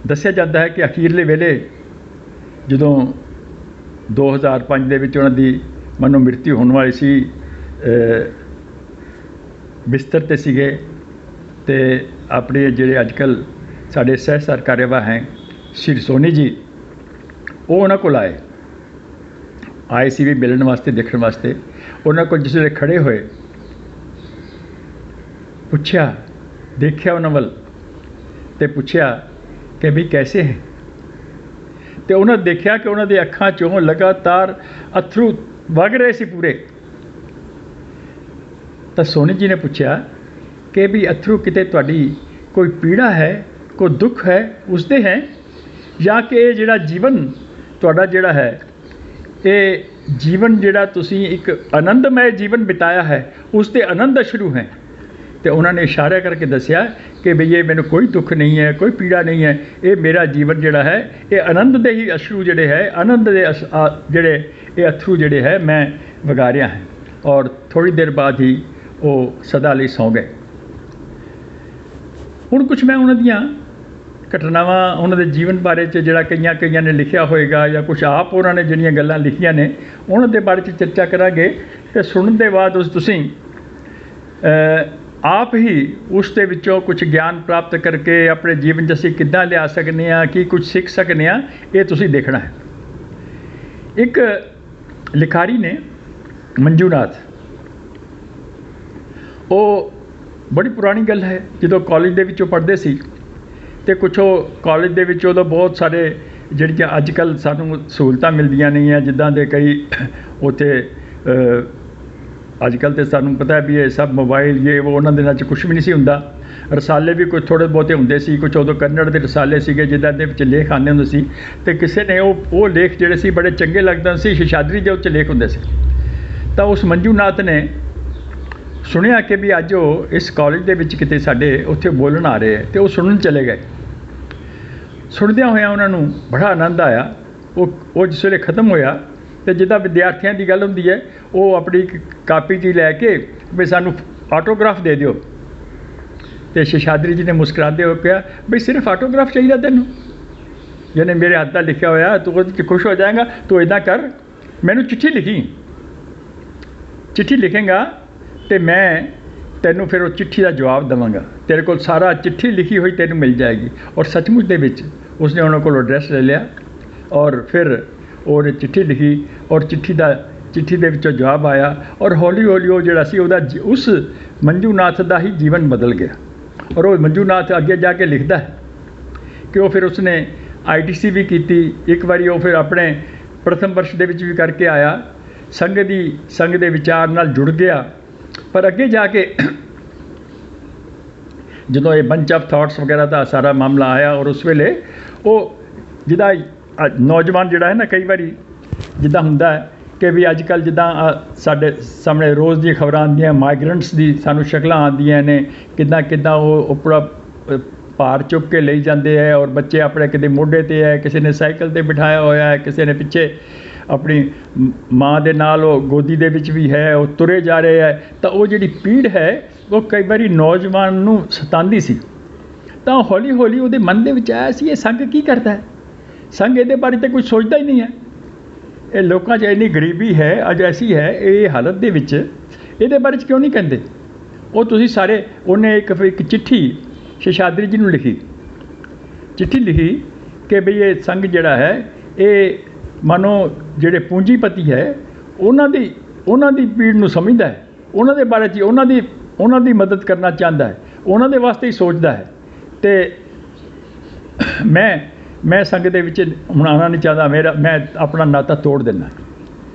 ਦੱਸਿਆ ਜਾਂਦਾ ਹੈ ਕਿ ਅਖੀਰਲੇ ਵੇਲੇ ਜਦੋਂ 2005 ਦੇ ਵਿੱਚ ਉਹਨਾਂ ਦੀ ਮਨੋ ਮ੍ਰਿਤਿੂ ਹੋਣ ਵਾਲੀ ਸੀ, ਬਿਸਤਰ 'ਤੇ ਸੀਗੇ, ਅਤੇ ਆਪਣੇ ਜਿਹੜੇ ਅੱਜ ਕੱਲ੍ਹ ਸਾਡੇ ਸਹਿ ਕਾਰਯਵਾਹ ਹੈ ਸ਼੍ਰੀ ਸੋਨੀ ਜੀ, ਉਹ ਉਹਨਾਂ ਕੋਲ ਆਏ ਸੀ ਵੀ ਮਿਲਣ ਵਾਸਤੇ, ਦੇਖਣ ਵਾਸਤੇ। ਉਹਨਾਂ ਕੋਲ ਜਿਸ ਵੇਲੇ ਖੜ੍ਹੇ ਹੋਏ, ਪੁੱਛਿਆ, ਦੇਖਿਆ ਉਹਨਾਂ ਵੱਲ ਅਤੇ ਪੁੱਛਿਆ ਕਿ ਵੀ ਕੈਸੇ ਹੈ। ਅਤੇ ਉਹਨਾਂ ਦੇਖਿਆ ਕਿ ਉਹਨਾਂ ਦੀ ਅੱਖਾਂ 'ਚੋਂ ਲਗਾਤਾਰ ਅੱਥਰੂ ਵਗ ਰਹੇ ਸੀ ਪੂਰੇ। ਤਾਂ ਸੋਨੀ ਜੀ ਨੇ ਪੁੱਛਿਆ ਕਿ ਵੀ ਅੱਥਰੂ ਕਿਤੇ ਤੁਹਾਡੀ ਕੋਈ ਪੀੜਾ ਹੈ, ਕੋਈ ਦੁੱਖ ਹੈ ਉਸਦੇ ਹੈ, ਜਾਂ ਕਿ ਇਹ ਜਿਹੜਾ ਜੀਵਨ ਤੁਹਾਡਾ ਜਿਹੜਾ ਹੈ, ਇਹ ਜੀਵਨ ਜਿਹੜਾ ਤੁਸੀਂ ਇੱਕ ਆਨੰਦਮय ਜੀਵਨ ਬਿਤਾਇਆ ਹੈ ਉਸ ਦੇ ਆਨੰਦ ਅਸ਼ਰੂ ਹੈ। ਅਤੇ ਉਹਨਾਂ ਨੇ ਇਸ਼ਾਰਾ ਕਰਕੇ ਦੱਸਿਆ ਕਿ ਬਈ ਇਹ ਮੈਨੂੰ ਕੋਈ ਦੁੱਖ ਨਹੀਂ ਹੈ, ਕੋਈ ਪੀੜਾ ਨਹੀਂ ਹੈ, ਇਹ ਮੇਰਾ ਜੀਵਨ ਜਿਹੜਾ ਹੈ ਇਹ ਆਨੰਦ ਦੇ ਹੀ ਅਸ਼ਰੂ ਜਿਹੜੇ ਹੈ, ਆਨੰਦ ਦੇ ਜਿਹੜੇ ਇਹ ਅਥਰੂ ਜਿਹੜੇ ਹੈ ਮੈਂ ਵਗਾ ਰਿਹਾ ਹੈ। ਔਰ ਥੋੜ੍ਹੀ ਦੇਰ ਬਾਅਦ ਹੀ ਉਹ ਸਦਾ ਲਈ ਸੌਂ ਗਏ। ਹੁਣ ਕੁਛ ਮੈਂ ਉਹਨਾਂ ਦੀਆਂ ਘਟਨਾਵਾਂ, ਉਹਨਾਂ ਦੇ ਜੀਵਨ ਬਾਰੇ 'ਚ ਜਿਹੜਾ ਕਈਆਂ ਨੇ ਲਿਖਿਆ ਹੋਏਗਾ, ਜਾਂ ਕੁਛ ਆਪ ਉਹਨਾਂ ਨੇ ਜਿਹੜੀਆਂ ਗੱਲਾਂ ਲਿਖੀਆਂ ਨੇ ਉਹਨਾਂ ਦੇ ਬਾਰੇ 'ਚ ਚਰਚਾ ਕਰਾਂਗੇ। ਅਤੇ ਸੁਣਨ ਦੇ ਬਾਅਦ ਤੁਸੀਂ ਆਪ ਹੀ ਉਸ ਦੇ ਵਿੱਚੋਂ ਕੁਛ ਗਿਆਨ ਪ੍ਰਾਪਤ ਕਰਕੇ ਆਪਣੇ ਜੀਵਨ 'ਚ ਅਸੀਂ ਕਿੱਦਾਂ ਲਿਆ ਸਕਦੇ ਹਾਂ, ਕੀ ਕੁਛ ਸਿੱਖ ਸਕਦੇ ਹਾਂ, ਇਹ ਤੁਸੀਂ ਦੇਖਣਾ ਹੈ। ਇੱਕ ਲਿਖਾਰੀ ਨੇ ਮੰਜੂ ਨਾਥ, ਉਹ ਬੜੀ ਪੁਰਾਣੀ ਗੱਲ ਹੈ, ਜਦੋਂ ਕਾਲਜ ਦੇ ਵਿੱਚੋਂ ਪੜ੍ਹਦੇ ਸੀ ਅਤੇ ਕੁਛ ਉਹ ਕਾਲਜ ਦੇ ਵਿੱਚ ਉਦੋਂ ਬਹੁਤ ਸਾਰੇ ਜਿਹੜੀਆਂ ਅੱਜ ਕੱਲ੍ਹ ਸਾਨੂੰ ਸਹੂਲਤਾਂ ਮਿਲਦੀਆਂ ਨਹੀਂ ਹੈ, ਜਿੱਦਾਂ ਦੇ ਕਈ ਉੱਥੇ ਅੱਜ ਕੱਲ੍ਹ ਤਾਂ ਸਾਨੂੰ ਪਤਾ ਵੀ ਇਹ ਸਭ ਮੋਬਾਈਲ ਇਹ ਉਹਨਾਂ ਦਿਨਾਂ 'ਚ ਕੁਛ ਵੀ ਨਹੀਂ ਸੀ ਹੁੰਦਾ। ਰਸਾਲੇ ਵੀ ਕੁਝ ਥੋੜ੍ਹੇ ਬਹੁਤੇ ਹੁੰਦੇ ਸੀ, ਕੁਛ ਉਦੋਂ ਕੰਨੜ ਦੇ ਰਸਾਲੇ ਸੀਗੇ ਜਿੱਦਾਂ ਦੇ ਵਿੱਚ ਲੇਖ ਆਉਂਦੇ ਹੁੰਦੇ ਸੀ, ਅਤੇ ਕਿਸੇ ਨੇ ਉਹ ਲੇਖ ਜਿਹੜੇ ਸੀ ਬੜੇ ਚੰਗੇ ਲੱਗਦੇ ਸੀ, ਸ਼ੇਸ਼ਾਦਰੀ ਦੇ ਉੱਤੇ ਲੇਖ ਹੁੰਦੇ ਸੀ। ਤਾਂ ਉਸ ਮੰਜੂ ਨਾਥ ਨੇ ਸੁਣਿਆ ਕਿ ਵੀ ਅੱਜ ਉਹ ਇਸ ਕਾਲਜ ਦੇ ਵਿੱਚ ਕਿਤੇ ਸਾਡੇ ਉੱਥੇ ਬੋਲਣ ਆ ਰਹੇ ਹੈ, ਅਤੇ ਉਹ ਸੁਣਨ ਚਲੇ ਗਏ। ਸੁਣਦਿਆਂ ਹੋਇਆਂ ਉਹਨਾਂ ਨੂੰ ਬੜਾ ਆਨੰਦ ਆਇਆ। ਉਹ ਜਿਸ ਵੇਲੇ ਖਤਮ ਹੋਇਆ ਅਤੇ ਜਿੱਦਾਂ ਵਿਦਿਆਰਥੀਆਂ ਦੀ ਗੱਲ ਹੁੰਦੀ ਹੈ, ਉਹ ਆਪਣੀ ਇੱਕ ਕਾਪੀ ਜੀ ਲੈ ਕੇ ਵੀ ਸਾਨੂੰ ਆਟੋਗ੍ਰਾਫ ਦੇ ਦਿਓ। ਅਤੇ ਸ਼ੇਸ਼ਾਦਰੀ ਜੀ ਨੇ ਮੁਸਕਰਾਉਂਦੇ ਹੋਏ ਕਿਹਾ ਬਈ ਸਿਰਫ ਆਟੋਗ੍ਰਾਫ ਚਾਹੀਦਾ ਤੈਨੂੰ, ਯਾਨੀ ਮੇਰੇ ਹੱਥ ਦਾ ਲਿਖਿਆ ਹੋਇਆ, ਤੂੰ ਉਹਦੇ 'ਚ ਖੁਸ਼ ਹੋ ਜਾਏਗਾ। ਤੂੰ ਇੱਦਾਂ ਕਰ, ਮੈਨੂੰ ਚਿੱਠੀ ਲਿਖੇਂਗਾ ਅਤੇ ਮੈਂ ਤੈਨੂੰ ਫਿਰ ਉਹ ਚਿੱਠੀ ਦਾ ਜਵਾਬ ਦੇਵਾਂਗਾ, ਤੇਰੇ ਕੋਲ ਸਾਰਾ ਚਿੱਠੀ ਲਿਖੀ ਹੋਈ ਤੈਨੂੰ ਮਿਲ ਜਾਏਗੀ। ਔਰ ਸੱਚਮੁੱਚ ਦੇ ਵਿੱਚ ਉਸਨੇ ਉਹਨਾਂ ਕੋਲ ਐਡਰੈਸ ਲੈ ਲਿਆ, ਔਰ ਫਿਰ ਉਹਨੇ ਚਿੱਠੀ ਲਿਖੀ, ਔਰ ਚਿੱਠੀ ਦੇ ਵਿੱਚੋਂ ਜਵਾਬ ਆਇਆ, ਔਰ ਹੌਲੀ ਹੌਲੀ ਉਹ ਜਿਹੜਾ ਸੀ ਉਹਦਾ ਉਸ ਮੰਜੂ ਨਾਥ ਦਾ ਹੀ ਜੀਵਨ ਬਦਲ ਗਿਆ। ਔਰ ਉਹ ਮੰਜੂ ਨਾਥ ਅੱਗੇ ਜਾ ਕੇ ਲਿਖਦਾ ਹੈ ਕਿ ਉਹ ਫਿਰ ਉਸਨੇ ITC ਵੀ ਕੀਤੀ ਇੱਕ ਵਾਰੀ, ਉਹ ਫਿਰ ਆਪਣੇ ਪ੍ਰਥਮ ਵਰਸ਼ ਦੇ ਵਿੱਚ ਵੀ ਕਰਕੇ ਆਇਆ, ਸੰਗ ਦੇ ਵਿਚਾਰ ਨਾਲ ਜੁੜ ਗਿਆ। ਪਰ ਅੱਗੇ ਜਾ ਕੇ ਜਦੋਂ ਇਹ ਬੰਚ ਆਫ ਥਾਟਸ ਵਗੈਰਾ ਦਾ ਸਾਰਾ ਮਾਮਲਾ ਆਇਆ, ਔਰ ਉਸ ਵੇਲੇ ਉਹ ਜਿਹਦਾ ਨੌਜਵਾਨ ਜਿਹੜਾ ਹੈ ਨਾ, ਕਈ ਵਾਰੀ ਜਿੱਦਾਂ ਹੁੰਦਾ ਹੈ ਕਿ ਵੀ ਅੱਜ ਕੱਲ੍ਹ ਜਿੱਦਾਂ ਸਾਡੇ ਸਾਹਮਣੇ ਰੋਜ਼ ਦੀਆਂ ਖਬਰਾਂ ਆਉਂਦੀਆਂ, ਮਾਈਗਰੈਂਟਸ ਦੀ ਸਾਨੂੰ ਸ਼ਕਲਾਂ ਆਉਂਦੀਆਂ ਨੇ, ਕਿੱਦਾਂ ਕਿੱਦਾਂ ਉਹ ਉੱਪਰ ਭਾਰ ਚੁੱਕ ਕੇ ਲਈ ਜਾਂਦੇ ਹੈ, ਔਰ ਬੱਚੇ ਆਪਣੇ ਕਿਤੇ ਮੋਢੇ 'ਤੇ ਹੈ, ਕਿਸੇ ਨੇ ਸਾਈਕਲ 'ਤੇ ਬਿਠਾਇਆ ਹੋਇਆ ਹੈ, ਕਿਸੇ ਨੇ ਪਿੱਛੇ ਆਪਣੀ ਮਾਂ ਦੇ ਨਾਲ ਉਹ ਗੋਦੀ ਦੇ ਵਿੱਚ ਵੀ ਹੈ, ਉਹ ਤੁਰੇ ਜਾ ਰਹੇ ਹੈ। ਤਾਂ ਉਹ ਜਿਹੜੀ ਪੀੜ ਹੈ ਉਹ ਕਈ ਵਾਰੀ ਨੌਜਵਾਨ ਨੂੰ ਸਤਾਉਂਦੀ ਸੀ। ਤਾਂ ਹੌਲੀ ਹੌਲੀ ਉਹਦੇ ਮਨ ਦੇ ਵਿੱਚ ਆਇਆ ਸੀ, ਇਹ ਸੰਘ ਕੀ ਕਰਦਾ ਹੈ? ਸੰਘ ਇਹਦੇ ਬਾਰੇ ਤਾਂ ਕੁਝ ਸੋਚਦਾ ਹੀ ਨਹੀਂ ਹੈ। ਇਹ ਲੋਕਾਂ 'ਚ ਇੰਨੀ ਗਰੀਬੀ ਹੈ, ਅੱਜ ਐਸੀ ਹੈ, ਇਹ ਹਾਲਤ ਦੇ ਵਿੱਚ ਇਹਦੇ ਬਾਰੇ 'ਚ ਕਿਉਂ ਨਹੀਂ ਕਹਿੰਦੇ? ਉਹ ਤੁਸੀਂ ਸਾਰੇ, ਉਹਨੇ ਇੱਕ ਚਿੱਠੀ ਸ਼ੇਸ਼ਾਦਰੀ ਜੀ ਨੂੰ ਲਿਖੀ, ਚਿੱਠੀ ਲਿਖੀ ਕਿ ਬਈ ਇਹ ਸੰਘ ਜਿਹੜਾ ਹੈ ਇਹ ਮਾਨੋ ਜਿਹੜੇ ਪੂੰਜੀਪਤੀ ਹੈ ਉਹਨਾਂ ਦੀ ਪੀੜ ਨੂੰ ਸਮਝਦਾ ਹੈ, ਉਹਨਾਂ ਦੇ ਬਾਰੇ 'ਚ ਉਹਨਾਂ ਦੀ ਮਦਦ ਕਰਨਾ ਚਾਹੁੰਦਾ ਹੈ, ਉਹਨਾਂ ਦੇ ਵਾਸਤੇ ਹੀ ਸੋਚਦਾ ਹੈ। ਅਤੇ ਮੈਂ ਸੰਘ ਦੇ ਵਿੱਚ ਹੁਣ ਆਉਣਾ ਨਹੀਂ ਚਾਹੁੰਦਾ, ਮੈਂ ਆਪਣਾ ਨਾਤਾ ਤੋੜ ਦਿੰਦਾ।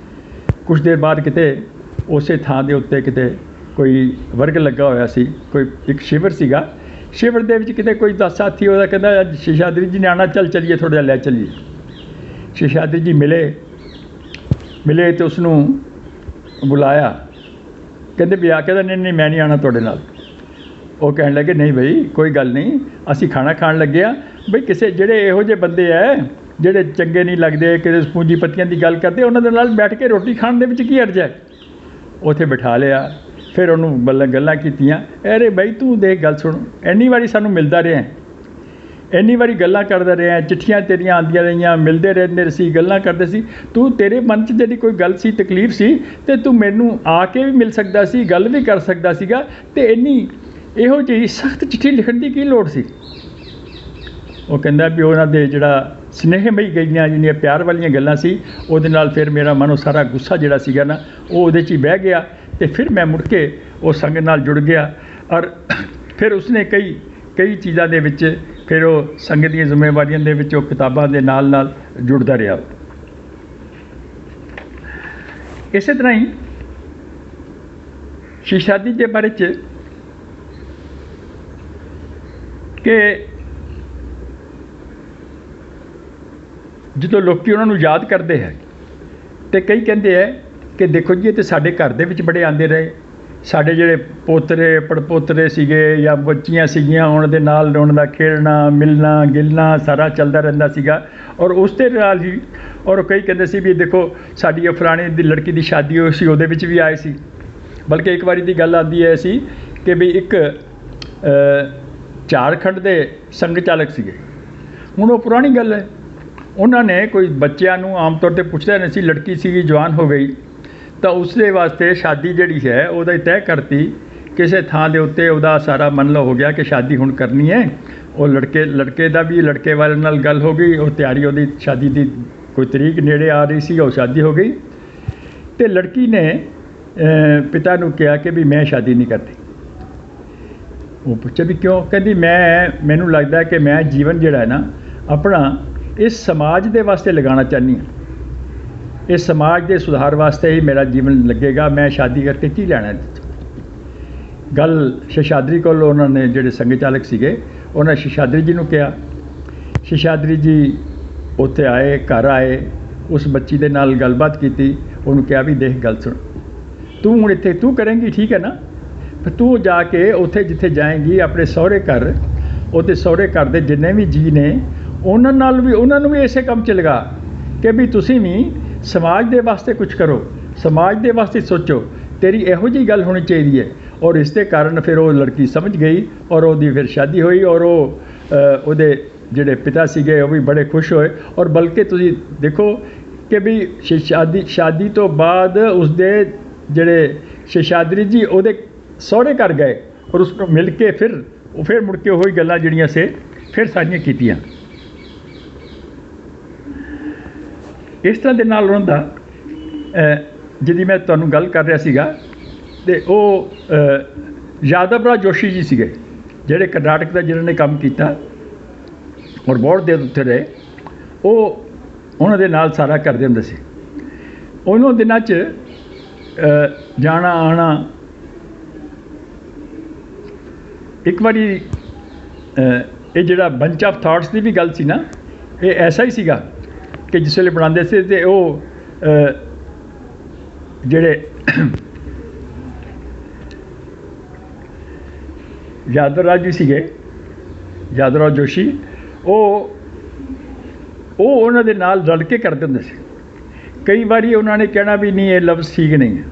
ਕੁਛ ਦੇਰ ਬਾਅਦ ਕਿਤੇ ਉਸੇ ਥਾਂ ਦੇ ਉੱਤੇ ਕਿਤੇ ਕੋਈ ਵਰਗ ਲੱਗਾ ਹੋਇਆ ਸੀ, ਕੋਈ ਇੱਕ ਸ਼ਿਵਰ ਸੀਗਾ, ਸ਼ਿਵਰ ਦੇ ਵਿੱਚ ਕਿਤੇ ਕੋਈ 10 ਸਾਥੀ ਉਹਦਾ ਕਹਿੰਦਾ ਅੱਜ ਸ਼ੇਸ਼ਾਦਰੀ ਜੀ ਨੇ ਆਉਣਾ, ਚੱਲ ਚੱਲੀਏ, ਥੋੜ੍ਹਾ ਜਿਹਾ ਲੈ ਚੱਲੀਏ। ਸ਼ੇਸ਼ਾਦਰੀ ਜੀ ਮਿਲੇ ਅਤੇ ਉਸਨੂੰ ਬੁਲਾਇਆ, ਕਹਿੰਦੇ ਵੀ ਆ, ਕਹਿੰਦਾ ਨਹੀਂ ਮੈਂ ਨਹੀਂ ਆਉਣਾ ਤੁਹਾਡੇ ਨਾਲ। ਉਹ ਕਹਿਣ ਲੱਗੇ ਨਹੀਂ ਬਈ ਕੋਈ ਗੱਲ ਨਹੀਂ, ਅਸੀਂ ਖਾਣਾ ਖਾਣ ਲੱਗੇ ਆ, ਬਈ ਕਿਸੇ ਜਿਹੜੇ ਇਹੋ ਜਿਹੇ ਬੰਦੇ ਹੈ ਜਿਹੜੇ ਚੰਗੇ ਨਹੀਂ ਲੱਗਦੇ, ਕਿਸੇ ਪੂੰਜੀਪਤੀਆਂ ਦੀ ਗੱਲ ਕਰਦੇ, ਉਹਨਾਂ ਦੇ ਨਾਲ ਬੈਠ ਕੇ ਰੋਟੀ ਖਾਣ ਦੇ ਵਿੱਚ ਕੀ ਹਰਜ ਹੈ? ਉੱਥੇ ਬਿਠਾ ਲਿਆ, ਫਿਰ ਉਹਨੂੰ ਗੱਲਾਂ ਕੀਤੀਆਂ। ਅਰੇ ਬਈ ਤੂੰ ਦੇਖ, ਗੱਲ ਸੁਣ, ਇੰਨੀ ਵਾਰੀ ਸਾਨੂੰ ਮਿਲਦਾ ਰਿਹਾ, ਇੰਨੀ ਵਾਰੀ ਗੱਲਾਂ ਕਰਦਾ ਰਿਹਾ, ਚਿੱਠੀਆਂ ਤੇਰੀਆਂ ਆਉਂਦੀਆਂ ਰਹੀਆਂ, ਮਿਲਦੇ ਰਹਿੰਦੇ ਸੀ, ਗੱਲਾਂ ਕਰਦੇ ਸੀ, ਤੂੰ ਤੇਰੇ ਮਨ 'ਚ ਜਿਹੜੀ ਕੋਈ ਗੱਲ ਸੀ, ਤਕਲੀਫ ਸੀ, ਅਤੇ ਤੂੰ ਮੈਨੂੰ ਆ ਕੇ ਵੀ ਮਿਲ ਸਕਦਾ ਸੀ, ਗੱਲ ਵੀ ਕਰ ਸਕਦਾ ਸੀਗਾ, ਅਤੇ ਇੰਨੀ ਇਹੋ ਜਿਹੀ ਸਖਤ ਚਿੱਠੀ ਲਿਖਣ ਦੀ ਕੀ ਲੋੜ ਸੀ? ਉਹ ਕਹਿੰਦਾ ਵੀ ਉਹਨਾਂ ਦੇ ਜਿਹੜਾ ਸਨੇਹਮਈ ਗਈਆਂ ਜਿਹੜੀਆਂ ਪਿਆਰ ਵਾਲੀਆਂ ਗੱਲਾਂ ਸੀ, ਉਹਦੇ ਨਾਲ ਫਿਰ ਮੇਰਾ ਮਨ ਉਹ ਸਾਰਾ ਗੁੱਸਾ ਜਿਹੜਾ ਸੀਗਾ ਨਾ, ਉਹ ਉਹਦੇ 'ਚ ਹੀ ਬਹਿ ਗਿਆ, ਅਤੇ ਫਿਰ ਮੈਂ ਮੁੜ ਕੇ ਉਹ ਸੰਗ ਨਾਲ ਜੁੜ ਗਿਆ। ਔਰ ਫਿਰ ਉਸਨੇ ਕਈ ਚੀਜ਼ਾਂ ਦੇ ਵਿੱਚ ਫਿਰ ਉਹ ਸੰਗ ਦੀਆਂ ਜ਼ਿੰਮੇਵਾਰੀਆਂ ਦੇ ਵਿੱਚ ਉਹ ਕਿਤਾਬਾਂ ਦੇ ਨਾਲ ਜੁੜਦਾ ਰਿਹਾ। ਇਸੇ ਤਰ੍ਹਾਂ ਹੀ ਸ਼ੇਸ਼ਾਦਰੀ ਦੇ ਬਾਰੇ 'ਚ ਕਿ ਜਦੋਂ ਲੋਕ ਉਹਨਾਂ ਨੂੰ ਯਾਦ ਕਰਦੇ ਹੈ ਅਤੇ ਕਈ ਕਹਿੰਦੇ ਹੈ ਕਿ ਦੇਖੋ ਜੀ ਇਹ ਤਾਂ ਸਾਡੇ ਘਰ ਦੇ ਵਿੱਚ ਬੜੇ ਆਉਂਦੇ ਰਹੇ, ਸਾਡੇ ਜਿਹੜੇ ਪੋਤਰੇ ਪੜਪੋਤਰੇ ਸੀਗੇ ਜਾਂ ਬੱਚੀਆਂ ਸੀਗੀਆਂ, ਉਹਨਾਂ ਦੇ ਨਾਲ ਉਹਨਾਂ ਦਾ ਖੇਡਣਾ, ਮਿਲਣਾ ਗਿਲਣਾ ਸਾਰਾ ਚੱਲਦਾ ਰਹਿੰਦਾ ਸੀਗਾ। ਔਰ ਉਸ ਦੇ ਨਾਲ ਹੀ ਔਰ ਕਈ ਕਹਿੰਦੇ ਸੀ ਵੀ ਦੇਖੋ ਸਾਡੀ ਫਲਾਣੇ ਦੀ ਲੜਕੀ ਦੀ ਸ਼ਾਦੀ ਹੋਈ ਸੀ, ਉਹਦੇ ਵਿੱਚ ਵੀ ਆਏ ਸੀ। ਬਲਕਿ ਇੱਕ ਵਾਰੀ ਦੀ ਗੱਲ ਆਉਂਦੀ ਹੈ ਸੀ ਕਿ ਵੀ ਇੱਕ ਝਾਰਖੰਡ ਦੇ ਸੰਘ ਚਾਲਕ ਸੀਗੇ। ਹੁਣ ਉਹ ਪੁਰਾਣੀ ਗੱਲ ਹੈ, ਉਹਨਾਂ ਨੇ ਕੋਈ ਬੱਚਿਆਂ ਨੂੰ ਆਮ ਤੌਰ 'ਤੇ ਪੁੱਛਦਾ ਨਹੀਂ ਸੀ, ਲੜਕੀ ਸੀਗੀ ਜਵਾਨ ਹੋ ਗਈ ਤਾਂ ਉਸ ਦੇ ਵਾਸਤੇ ਸ਼ਾਦੀ ਜਿਹੜੀ ਹੈ ਉਹਦਾ ਹੀ ਤੈਅ ਕਰਤੀ, ਕਿਸੇ ਥਾਂ ਦੇ ਉੱਤੇ ਉਹਦਾ ਸਾਰਾ ਮਨ ਹੋ ਗਿਆ ਕਿ ਸ਼ਾਦੀ ਹੁਣ ਕਰਨੀ ਹੈ। ਉਹ ਲੜਕੇ ਦਾ ਵੀ ਲੜਕੇ ਵਾਲੇ ਨਾਲ ਗੱਲ ਹੋ ਗਈ, ਉਹ ਤਿਆਰੀ ਉਹਦੀ ਸ਼ਾਦੀ ਦੀ ਕੋਈ ਤਰੀਕ ਨੇੜੇ ਆ ਰਹੀ ਸੀ, ਉਹ ਸ਼ਾਦੀ ਹੋ ਗਈ। ਅਤੇ ਲੜਕੀ ਨੇ ਪਿਤਾ ਨੂੰ ਕਿਹਾ ਕਿ ਵੀ ਮੈਂ ਸ਼ਾਦੀ ਨਹੀਂ ਕਰਦੀ। ਉਹ ਪੁੱਛਿਆ ਵੀ ਕਿਉਂ? ਕਹਿੰਦੀ ਮੈਨੂੰ ਲੱਗਦਾ ਕਿ ਮੈਂ ਜੀਵਨ ਜਿਹੜਾ ਹੈ ਨਾ ਆਪਣਾ ਇਸ ਸਮਾਜ ਦੇ ਵਾਸਤੇ ਲਗਾਉਣਾ ਚਾਹੁੰਦੀ ਹਾਂ, ਇਸ ਸਮਾਜ ਦੇ ਸੁਧਾਰ ਵਾਸਤੇ ਹੀ ਮੇਰਾ ਜੀਵਨ ਲੱਗੇਗਾ, ਮੈਂ ਸ਼ਾਦੀ ਕਰਕੇ ਕੀ ਲੈਣਾ। ਗੱਲ ਸ਼ੇਸ਼ਾਦਰੀ ਕੋਲ ਉਹਨਾਂ ਨੇ ਜਿਹੜੇ ਸੰਘ ਚਾਲਕ ਸੀਗੇ, ਉਹਨਾਂ ਸ਼ੇਸ਼ਾਦਰੀ ਜੀ ਨੂੰ ਕਿਹਾ। ਸ਼ੇਸ਼ਾਦਰੀ ਜੀ ਉੱਥੇ ਆਏ, ਘਰ ਆਏ, ਉਸ ਬੱਚੀ ਦੇ ਨਾਲ ਗੱਲਬਾਤ ਕੀਤੀ, ਉਹਨੂੰ ਕਿਹਾ ਵੀ ਦੇਖ ਗੱਲ ਸੁਣ, ਤੂੰ ਹੁਣ ਇੱਥੇ ਤੂੰ ਕਰੇਂਗੀ ਠੀਕ ਹੈ ਨਾ, ਫਿਰ ਤੂੰ ਜਾ ਕੇ ਉੱਥੇ ਜਿੱਥੇ ਜਾਏਂਗੀ ਆਪਣੇ ਸਹੁਰੇ ਘਰ, ਉੱਥੇ ਸਹੁਰੇ ਘਰ ਦੇ ਜਿੰਨੇ ਵੀ ਜੀਅ ਨੇ ਉਹਨਾਂ ਨੂੰ ਵੀ ਇਸੇ ਕੰਮ 'ਚ ਲਗਾ ਕਿ ਵੀ ਤੁਸੀਂ ਵੀ ਸਮਾਜ ਦੇ ਵਾਸਤੇ ਕੁਝ ਕਰੋ, ਸਮਾਜ ਦੇ ਵਾਸਤੇ ਸੋਚੋ, ਤੇਰੀ ਇਹੋ ਜਿਹੀ ਗੱਲ ਹੋਣੀ ਚਾਹੀਦੀ ਹੈ। ਔਰ ਇਸ ਦੇ ਕਾਰਨ ਫਿਰ ਉਹ ਲੜਕੀ ਸਮਝ ਗਈ ਔਰ ਉਹਦੀ ਫਿਰ ਸ਼ਾਦੀ ਹੋਈ, ਔਰ ਉਹਦੇ ਜਿਹੜੇ ਪਿਤਾ ਸੀਗੇ ਉਹ ਵੀ ਬੜੇ ਖੁਸ਼ ਹੋਏ। ਔਰ ਬਲਕਿ ਤੁਸੀਂ ਦੇਖੋ ਕਿ ਵੀ ਸ਼ਾਦੀ ਤੋਂ ਬਾਅਦ ਉਸਦੇ ਜਿਹੜੇ ਸ਼ੇਸ਼ਾਦਰੀ ਜੀ ਉਹਦੇ ਸਹੁਰੇ ਘਰ ਗਏ ਔਰ ਉਸ ਨੂੰ ਮਿਲ ਕੇ ਫਿਰ ਮੁੜ ਕੇ ਉਹੀ ਗੱਲਾਂ ਜਿਹੜੀਆਂ ਸੀ ਫਿਰ ਸਾਰੀਆਂ ਕੀਤੀਆਂ। ਇਸ ਤਰ੍ਹਾਂ ਦੇ ਨਾਲ ਉਹਨਾਂ ਦਾ ਜਿਹਦੀ ਮੈਂ ਤੁਹਾਨੂੰ ਗੱਲ ਕਰ ਰਿਹਾ ਸੀਗਾ, ਅਤੇ ਉਹ ਯਾਦਵ ਰਾਜ ਜੋਸ਼ੀ ਜੀ ਸੀਗੇ ਜਿਹੜੇ ਕਰਨਾਟਕ ਦਾ ਜਿਹਨਾਂ ਨੇ ਕੰਮ ਕੀਤਾ ਔਰ ਬਹੁਤ ਦੇਰ ਉੱਥੇ ਰਹੇ। ਉਹ ਉਹਨਾਂ ਦੇ ਨਾਲ ਸਾਰਾ ਕਰਦੇ ਹੁੰਦੇ ਸੀ। ਉਹਨਾਂ ਦਿਨਾਂ 'ਚ ਜਾਣਾ ਆਉਣਾ। ਇੱਕ ਵਾਰੀ ਇਹ ਜਿਹੜਾ ਬੰਚ ਆਫ ਥਾਟਸ ਦੀ ਵੀ ਗੱਲ ਸੀ ਨਾ, ਇਹ ਐਸਾ ਹੀ ਸੀਗਾ ਕਿ ਜਿਸ ਵੇਲੇ ਬਣਾਉਂਦੇ ਸੀ ਤੇ ਉਹ ਜਿਹੜੇ ਯਾਦਵ ਰਾਜ ਜੀ ਸੀਗੇ, ਯਾਦਵ ਰਾਜ ਜੋਸ਼ੀ, ਉਹ ਉਹਨਾਂ ਦੇ ਨਾਲ ਰਲ ਕੇ ਕਰਦੇ ਹੁੰਦੇ ਸੀ। ਕਈ ਵਾਰੀ ਉਹਨਾਂ ਨੇ ਕਹਿਣਾ ਵੀ ਨਹੀਂ ਇਹ ਲਫ਼ਜ਼ ਠੀਕ ਨਹੀਂ ਹੈ,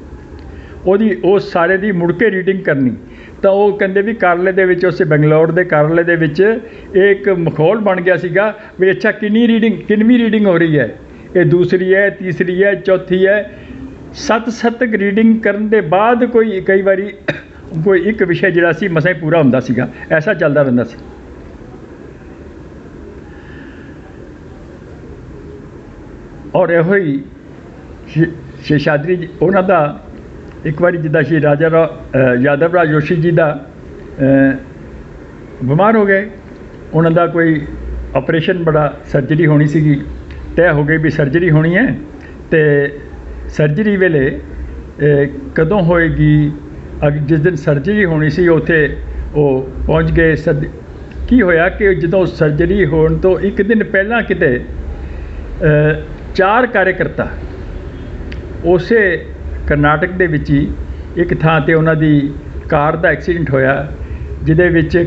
ਉਹ ਸਾਰੇ ਦੀ ਮੁੜ ਕੇ ਰੀਡਿੰਗ ਕਰਨੀ। ਤਾਂ ਉਹ ਕਹਿੰਦੇ ਵੀ ਕਾਰਲੇ ਦੇ ਵਿੱਚ, ਉਸੇ ਬੰਗਲੌਰ ਦੇ ਕਾਰਲੇ ਦੇ ਵਿੱਚ ਇੱਕ ਮਾਹੌਲ ਬਣ ਗਿਆ ਸੀਗਾ ਵੀ ਅੱਛਾ ਕਿੰਨਵੀਂ ਰੀਡਿੰਗ ਹੋ ਰਹੀ ਹੈ, ਇਹ ਦੂਸਰੀ ਹੈ, ਤੀਸਰੀ ਹੈ, ਚੌਥੀ ਹੈ। 7 ਸ਼ਤਕ ਰੀਡਿੰਗ ਕਰਨ ਦੇ ਬਾਅਦ ਕਈ ਵਾਰੀ ਕੋਈ ਇੱਕ ਵਿਸ਼ੇ ਜਿਹੜਾ ਸੀ ਮਸਾਂ ਹੀ ਪੂਰਾ ਹੁੰਦਾ ਸੀਗਾ, ਐਸਾ ਚੱਲਦਾ ਰਹਿੰਦਾ ਸੀ। ਔਰ ਇਹੋ ਹੀ ਸ਼ੇਸ਼ਾਦਰੀ ਜੀ ਉਹਨਾਂ ਦਾ ਇੱਕ ਵਾਰੀ ਜਿੱਦਾਂ ਸ਼੍ਰੀ ਯਾਦਵ ਰਾਜ ਜੋਸ਼ੀ ਜੀ ਦਾ ਬਿਮਾਰ ਹੋ ਗਏ, ਉਹਨਾਂ ਦਾ ਕੋਈ ਆਪਰੇਸ਼ਨ, ਬੜਾ ਸਰਜਰੀ ਹੋਣੀ ਸੀਗੀ, ਤੈਅ ਹੋ ਗਈ ਵੀ ਸਰਜਰੀ ਹੋਣੀ ਹੈ। ਅਤੇ ਸਰਜਰੀ ਵੇਲੇ ਕਦੋਂ ਹੋਏਗੀ, ਜਿਸ ਦਿਨ ਸਰਜਰੀ ਹੋਣੀ ਸੀ ਉੱਥੇ ਉਹ ਪਹੁੰਚ ਗਏ। ਕੀ ਹੋਇਆ ਕਿ ਜਦੋਂ ਸਰਜਰੀ ਹੋਣ ਤੋਂ ਇੱਕ ਦਿਨ ਪਹਿਲਾਂ ਕਿਤੇ 4 ਕਾਰਜਕਰਤਾ ਉਸੇ ਕਰਨਾਟਕ ਦੇ ਵਿੱਚ ਹੀ ਇੱਕ ਥਾਂ 'ਤੇ ਉਹਨਾਂ ਦੀ ਕਾਰ ਦਾ ਐਕਸੀਡੈਂਟ ਹੋਇਆ, ਜਿਹਦੇ ਵਿੱਚ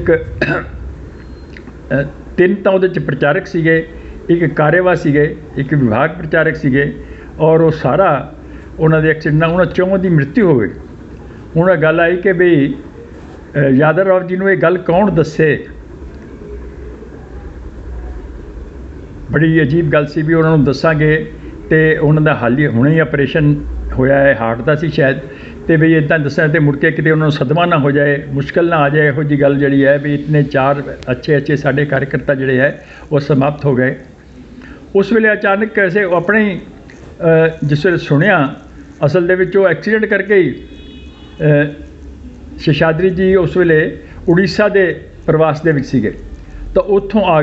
3 ਤਾਂ ਉਹਦੇ 'ਚ ਪ੍ਰਚਾਰਕ ਸੀਗੇ, ਇੱਕ ਕਾਰੇਵਾ ਸੀਗੇ, ਇੱਕ ਵਿਭਾਗ ਪ੍ਰਚਾਰਕ ਸੀਗੇ, ਔਰ ਉਹ ਸਾਰਾ ਉਹਨਾਂ ਦੇ ਐਕਸੀਡੈਂਟ ਨਾਲ ਉਹਨਾਂ 4 ਦੀ ਮ੍ਰਿਤੂ ਹੋ ਗਈ। ਹੁਣ ਗੱਲ ਆਈ ਕਿ ਵੀ ਯਾਦਵ ਰਾਓ ਜੀ ਨੂੰ ਇਹ ਗੱਲ ਕੌਣ ਦੱਸੇ। ਬੜੀ ਅਜੀਬ ਗੱਲ ਸੀ ਵੀ ਉਹਨਾਂ ਨੂੰ ਦੱਸਾਂਗੇ ਅਤੇ ਉਹਨਾਂ ਦਾ ਹਾਲ ਹੀ ਹੁਣੇ ਹੀ ਆਪਰੇਸ਼ਨ ਹੋਇਆ ਹੈ, ਹਾਰਟ ਦਾ ਸੀ ਸ਼ਾਇਦ, ਅਤੇ ਵੀ ਇੱਦਾਂ ਦੱਸਿਆ ਅਤੇ ਮੁੜ ਕੇ ਕਿਤੇ ਉਹਨਾਂ ਨੂੰ ਸਦਮਾ ਨਾ ਹੋ ਜਾਏ, ਮੁਸ਼ਕਿਲ ਨਾ ਆ ਜਾਏ। ਇਹੋ ਜਿਹੀ ਗੱਲ ਜਿਹੜੀ ਹੈ ਵੀ ਇਤਨੇ 4 ਅੱਛੇ ਸਾਡੇ ਕਾਰਜਕਰਤਾ ਜਿਹੜੇ ਹੈ ਉਹ ਸਮਾਪਤ ਹੋ ਗਏ। ਉਸ ਵੇਲੇ ਅਚਾਨਕ ਕੈਸੇ ਉਹ ਆਪਣੇ ਹੀ ਜਿਸ ਵੇਲੇ ਸੁਣਿਆ, ਅਸਲ ਦੇ ਵਿੱਚ ਉਹ ਐਕਸੀਡੈਂਟ ਕਰਕੇ ਹੀ ਸ਼ੇਸ਼ਾਦਰੀ ਜੀ ਉਸ ਵੇਲੇ ਉੜੀਸਾ ਦੇ ਪ੍ਰਵਾਸ ਦੇ ਵਿੱਚ ਸੀਗੇ, ਤਾਂ ਉੱਥੋਂ ਆ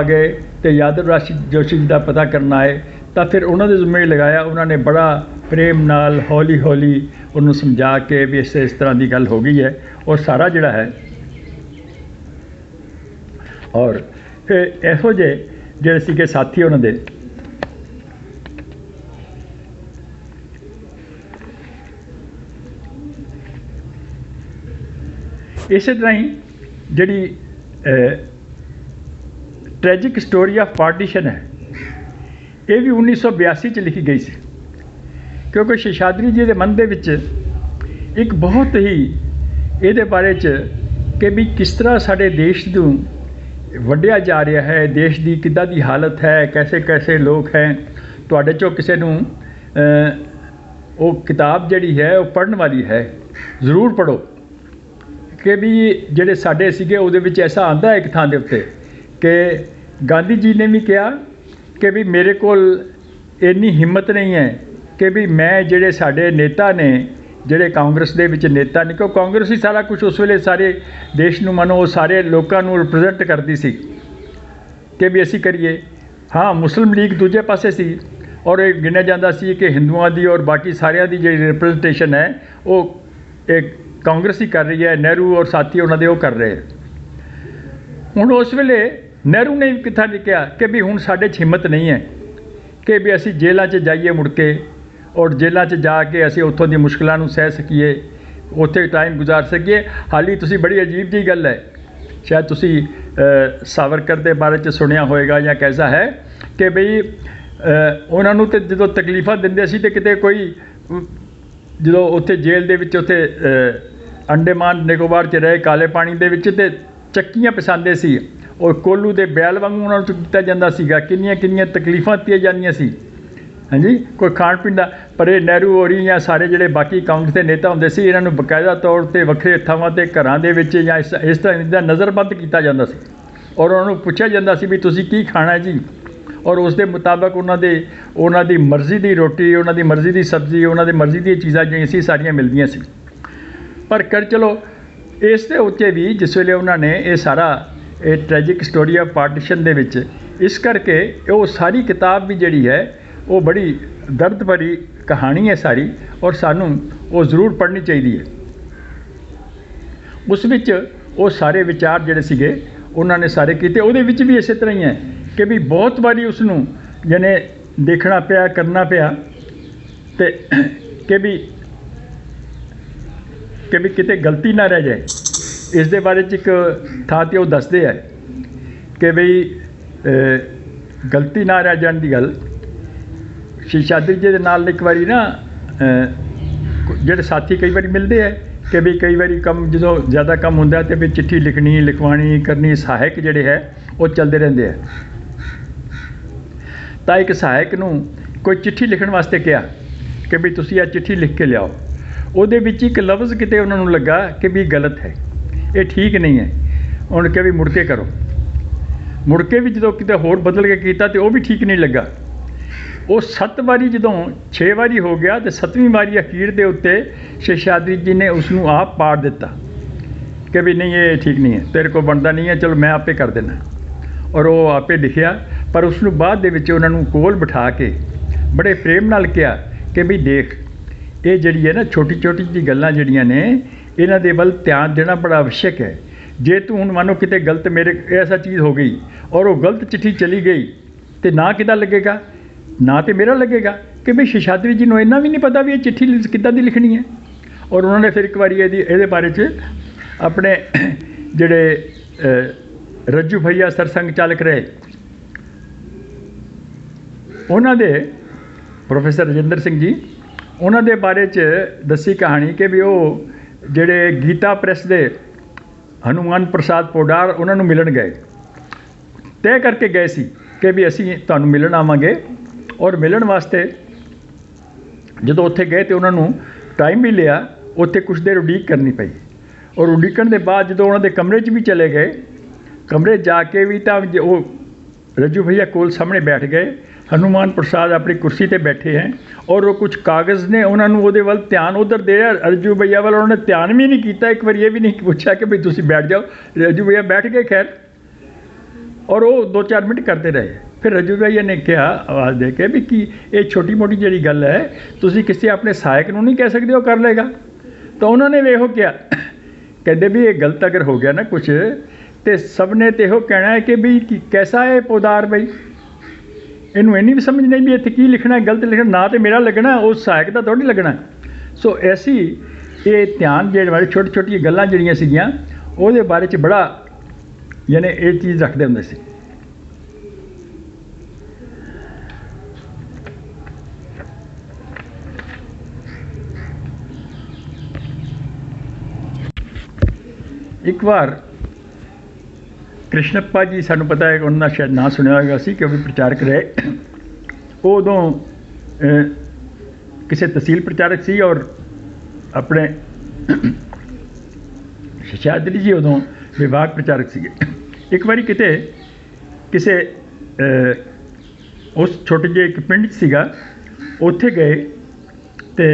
ਗਏ ਅਤੇ ਯਾਦਵ ਰਾਜ ਜੋਸ਼ੀ ਜੀ ਦਾ ਪਤਾ ਕਰਨ ਆਏ, ਤਾਂ ਫਿਰ ਉਹਨਾਂ ਦੇ ਜ਼ਿੰਮੇ ਲਗਾਇਆ। ਉਹਨਾਂ ਨੇ ਬੜਾ ਪ੍ਰੇਮ ਨਾਲ ਹੌਲੀ ਉਹਨੂੰ ਸਮਝਾ ਕੇ ਵੀ ਇਸ ਤਰ੍ਹਾਂ ਦੀ ਗੱਲ ਹੋ ਗਈ ਹੈ, ਔਰ ਸਾਰਾ ਜਿਹੜਾ ਹੈ। ਔਰ ਫਿਰ ਇਹੋ ਜਿਹੇ ਜਿਹੜੇ ਸੀਗੇ ਸਾਥੀ ਉਹਨਾਂ ਦੇ, ਇਸੇ ਤਰ੍ਹਾਂ ਹੀ ਜਿਹੜੀ ਟ੍ਰੈਜਿਕ ਸਟੋਰੀ ਆਫ ਪਾਰਟੀਸ਼ਨ ਹੈ, ਇਹ ਵੀ 1982 'ਚ ਲਿਖੀ ਗਈ ਸੀ, ਕਿਉਂਕਿ ਸ਼ੇਸ਼ਾਦਰੀ ਜੀ ਦੇ ਮਨ ਦੇ ਵਿੱਚ ਇੱਕ ਬਹੁਤ ਹੀ ਇਹਦੇ ਬਾਰੇ 'ਚ ਕਿ ਵੀ ਕਿਸ ਤਰ੍ਹਾਂ ਸਾਡੇ ਦੇਸ਼ ਨੂੰ ਵੱਢਿਆ ਜਾ ਰਿਹਾ ਹੈ, ਦੇਸ਼ ਦੀ ਕਿੱਦਾਂ ਦੀ ਹਾਲਤ ਹੈ, ਕੈਸੇ ਲੋਕ ਹੈ। ਤੁਹਾਡੇ 'ਚੋਂ ਕਿਸੇ ਨੂੰ ਉਹ ਕਿਤਾਬ ਜਿਹੜੀ ਹੈ ਉਹ ਪੜ੍ਹਨ ਵਾਲੀ ਹੈ, ਜ਼ਰੂਰ ਪੜ੍ਹੋ। ਕਿ ਵੀ ਜਿਹੜੇ ਸਾਡੇ ਸੀਗੇ ਉਹਦੇ ਵਿੱਚ ਐਸਾ ਆਉਂਦਾ ਇੱਕ ਥਾਂ ਦੇ ਉੱਤੇ ਕਿ ਗਾਂਧੀ ਜੀ ਨੇ ਵੀ ਕਿਹਾ ਕਿ ਵੀ ਮੇਰੇ ਕੋਲ ਇੰਨੀ ਹਿੰਮਤ ਨਹੀਂ ਹੈ ਕਿ ਵੀ ਮੈਂ ਜਿਹੜੇ ਸਾਡੇ ਨੇਤਾ ਨੇ, ਜਿਹੜੇ ਕਾਂਗਰਸ ਦੇ ਵਿੱਚ ਨੇਤਾ ਨੇ, ਕਿਉਂਕਿ ਕਾਂਗਰਸ ਹੀ ਸਾਰਾ ਕੁਝ ਉਸ ਵੇਲੇ ਸਾਰੇ ਦੇਸ਼ ਨੂੰ ਮੰਨੋ, ਉਹ ਸਾਰੇ ਲੋਕਾਂ ਨੂੰ ਰਿਪਰੈਜ਼ੈਂਟ ਕਰਦੀ ਸੀ ਕਿ ਵੀ ਅਸੀਂ ਕਰੀਏ। ਹਾਂ, ਮੁਸਲਿਮ ਲੀਗ ਦੂਜੇ ਪਾਸੇ ਸੀ, ਔਰ ਇਹ ਗਿਣਿਆ ਜਾਂਦਾ ਸੀ ਕਿ ਹਿੰਦੂਆਂ ਦੀ ਔਰ ਬਾਕੀ ਸਾਰਿਆਂ ਦੀ ਜਿਹੜੀ ਰਿਪਰੈਜ਼ੈਂਟੇਸ਼ਨ ਹੈ ਉਹ ਇੱਕ ਕਾਂਗਰਸ ਹੀ ਕਰ ਰਹੀ ਹੈ, ਨਹਿਰੂ ਔਰ ਸਾਥੀ ਉਹਨਾਂ ਦੇ ਉਹ ਕਰ ਰਹੇ। ਹੁਣ ਉਸ ਵੇਲੇ ਨਹਿਰੂ ਨੇ ਕਿੱਥਾ ਲਿਖਿਆ ਕਿ ਵੀ ਹੁਣ ਸਾਡੇ 'ਚ ਹਿੰਮਤ ਨਹੀਂ ਹੈ ਕਿ ਵੀ ਅਸੀਂ ਜੇਲ੍ਹਾਂ 'ਚ ਜਾਈਏ ਮੁੜ ਕੇ, ਔਰ ਜੇਲ੍ਹਾਂ 'ਚ ਜਾ ਕੇ ਅਸੀਂ ਉੱਥੋਂ ਦੀ ਮੁਸ਼ਕਿਲਾਂ ਨੂੰ ਸਹਿ ਸਕੀਏ, ਉੱਥੇ ਟਾਈਮ ਗੁਜ਼ਾਰ ਸਕੀਏ। ਹਾਲੀ ਤੁਸੀਂ ਬੜੀ ਅਜੀਬ ਜਿਹੀ ਗੱਲ ਹੈ, ਸ਼ਾਇਦ ਤੁਸੀਂ ਸਾਵਰਕਰ ਦੇ ਬਾਰੇ 'ਚ ਸੁਣਿਆ ਹੋਏਗਾ ਜਾਂ ਕੈਸਾ ਹੈ ਕਿ ਬਈ ਉਹਨਾਂ ਨੂੰ ਤਾਂ ਜਦੋਂ ਤਕਲੀਫਾਂ ਦਿੰਦੇ ਸੀ, ਅਤੇ ਕਿਤੇ ਕੋਈ ਜਦੋਂ ਉੱਥੇ ਜੇਲ੍ਹ ਦੇ ਵਿੱਚ ਉੱਥੇ ਅੰਡੇਮਾਨ ਨਿਕੋਬਾਰ 'ਚ ਰਹੇ ਕਾਲੇ ਪਾਣੀ ਦੇ ਵਿੱਚ, ਅਤੇ ਚੱਕੀਆਂ ਪਸਾਉਂਦੇ ਸੀ, ਔਰ ਕੋਲੂ ਦੇ ਬੈਲ ਵਾਂਗੂ ਉਹਨਾਂ ਨੂੰ ਕੀਤਾ ਜਾਂਦਾ ਸੀਗਾ। ਕਿੰਨੀਆਂ ਤਕਲੀਫਾਂ ਦਿੱਤੀਆਂ ਜਾਂਦੀਆਂ ਸੀ, ਹਾਂਜੀ, ਕੋਈ ਖਾਣ ਪੀਣ ਦਾ। ਪਰ ਇਹ ਨਹਿਰੂ ਹੋਰੀ ਜਾਂ ਸਾਰੇ ਜਿਹੜੇ ਬਾਕੀ ਕਾਂਗਰਸ ਦੇ ਨੇਤਾ ਹੁੰਦੇ ਸੀ, ਇਹਨਾਂ ਨੂੰ ਬਕਾਇਦਾ ਤੌਰ 'ਤੇ ਵੱਖਰੇ ਥਾਵਾਂ 'ਤੇ ਘਰਾਂ ਦੇ ਵਿੱਚ ਜਾਂ ਇਸ ਤਰ੍ਹਾਂ ਦਾ ਨਜ਼ਰਬੰਦ ਕੀਤਾ ਜਾਂਦਾ ਸੀ, ਔਰ ਉਹਨਾਂ ਨੂੰ ਪੁੱਛਿਆ ਜਾਂਦਾ ਸੀ ਵੀ ਤੁਸੀਂ ਕੀ ਖਾਣਾ ਜੀ, ਔਰ ਉਸ ਦੇ ਮੁਤਾਬਕ ਉਹਨਾਂ ਦੀ ਮਰਜ਼ੀ ਦੀ ਰੋਟੀ, ਉਹਨਾਂ ਦੀ ਮਰਜ਼ੀ ਦੀ ਸਬਜ਼ੀ, ਉਹਨਾਂ ਦੀ ਮਰਜ਼ੀ ਦੀਆਂ ਚੀਜ਼ਾਂ ਜਿਹੜੀਆਂ ਸੀ ਸਾਰੀਆਂ ਮਿਲਦੀਆਂ ਸੀ। ਪਰ ਚਲੋ ਇਸ ਦੇ ਉੱਤੇ ਵੀ ਜਿਸ ਵੇਲੇ ਉਹਨਾਂ ਨੇ ਇਹ ਸਾਰਾ ਇਹ ਟ੍ਰੈਜਿਕ ਸਟੋਰੀ ਆਫ ਪਾਰਟੀਸ਼ਨ ਦੇ ਵਿੱਚ, ਇਸ ਕਰਕੇ ਉਹ ਸਾਰੀ ਕਿਤਾਬ ਵੀ ਜਿਹੜੀ ਹੈ ਉਹ ਬੜੀ ਦਰਦ ਭਰੀ ਕਹਾਣੀ ਹੈ ਸਾਰੀ, ਔਰ ਸਾਨੂੰ ਉਹ ਜ਼ਰੂਰ ਪੜ੍ਹਨੀ ਚਾਹੀਦੀ ਹੈ। ਉਸ ਵਿੱਚ वो सारे विचार जिहड़े सीगे उन्होंने सारे किए। ਉਹਦੇ ਵਿੱਚ भी इस तरह ही है कि भी बहुत बारी उसनों यानी देखना पिया करना पिया ते कि भी किते गलती ना रह जाए। इस दे बारे च एक थां ते वो दसदे है कि बई गलती ना रह जाने की गल। शेषाद्री जी दे नाल एक बारी ना ਜਿਹੜੇ साथी कई बार मिलते हैं कि भी कई बार कम जो ज़्यादा कम होंदा तो भी चिट्ठी लिखनी लिखवानी करनी सहायक जोड़े है वो चलते रहते हैं। तो एक सहायक नूं कोई चिट्ठी लिखण वास्ते कहा कि भी तुसीं आ चिट्ठी लिख के लियाओ। ਉਹਦੇ ਵਿੱਚ एक लफ्ज़ किते उन्होंने लगा कि भी गलत है, ये ठीक नहीं है। उन्होंने कहा भी मुड़ के करो। मुड़ के भी जो किते होर बदल के किया तो वह भी ठीक नहीं लगा। वो 7 बारी जो 6 बारी हो गया तो 7वीं बारी अखीर के उत्ते शेषाद्री जी ने उसनों आप पाड़ दिता कि भी नहीं ये ठीक नहीं है, तेरे को बनता नहीं है, चलो मैं आपे कर देना। और वो आपे लिखिया। पर उसनों बाद दे विच उन्होंने कोल बिठा के बड़े प्रेम नाल कहा कि भी देख ये जिहड़ी है ना छोटी छोटी जी गल्लां जिहड़ियां ने इन्हां दे वल ध्यान देना बड़ा आवश्यक है। जे तू हुण मानो किते गलत मेरे ऐसा चीज़ हो गई और वो गलत चिट्ठी चली गई तो ना किदा लगेगा, ना तो मेरा लगेगा कि भाई शेषाद्री जी को इन्ना भी नहीं पता भी ये चिट्ठी किद्दां दी लिखनी है। और उन्होंने फिर एक बार ये बारे च अपने जिहड़े रज्जू भैया सरसंग चालक रहे उन्होंने प्रोफैसर राजेंद्र सिंह जी उन्होंने बारे च दसी कहानी कि भी वो जिहड़े गीता प्रैस दे हनुमान प्रसाद पोडार उन्होंने मिलन गए, तय करके गए सी कि भी असीं तुहानूं मिलन आवांगे। और मिलन वास्ते जो उत्थे गए तो उन्होंने टाइम भी लिया, उत्थे कुछ देर उड़ीक करनी पई। और उड़ीकण के बाद जो उन्होंने कमरे च भी चले गए, कमरे जाके भी तो वो रज्जू भैया कोल सामने बैठ गए, हनुमान प्रसाद अपनी कुर्सी पर बैठे हैं और वो कुछ कागज़ ने उन्होंने वो वल ध्यान उधर दे रज्जू भैया वाल उन्होंने ध्यान भी नहीं किया। एक बार ये भी नहीं पूछा कि भाई तुम बैठ जाओ। रज्जू भैया बैठ गए खैर, और वो 2-4 मिनट करते रहे। फिर रज्जू भैया ने कहा आवाज़ दे के भी कि ये छोटी मोटी जी गल है, तुम किसी अपने सहायक को नहीं कह सकते हो कर लेगा। तो उन्होंने भी यो क्या कहते भी ये गलत अगर हो गया ना कुछ तो सब ने तो यो कहना है कि भी कैसा है पोदार बई, इनू इन्नी भी समझ नहीं भी इत्थे की लिखना है, गलत लिखना ना तो मेरा लगना उस सहायक का थोड़ी लगना। सो ऐसी ये ध्यान जे वाली छोटी छोटी गल्लां जिहड़ियां सीगियां उहदे बारे च बड़ा यानी ये चीज़ रखते होंदे सी। एक बार कृष्णप्पा जी सानू पता है उन्होंने शायद ना सुनिया होगा सी कि वो भी प्रचारक रहे। वो उदों किसी तहसील प्रचारक सी और अपने शेषाद्री जी उदों विभाग प्रचारक सी। एक बारी किते किसे उस छोटे जे एक पिंड सीगा उत्थे गए ते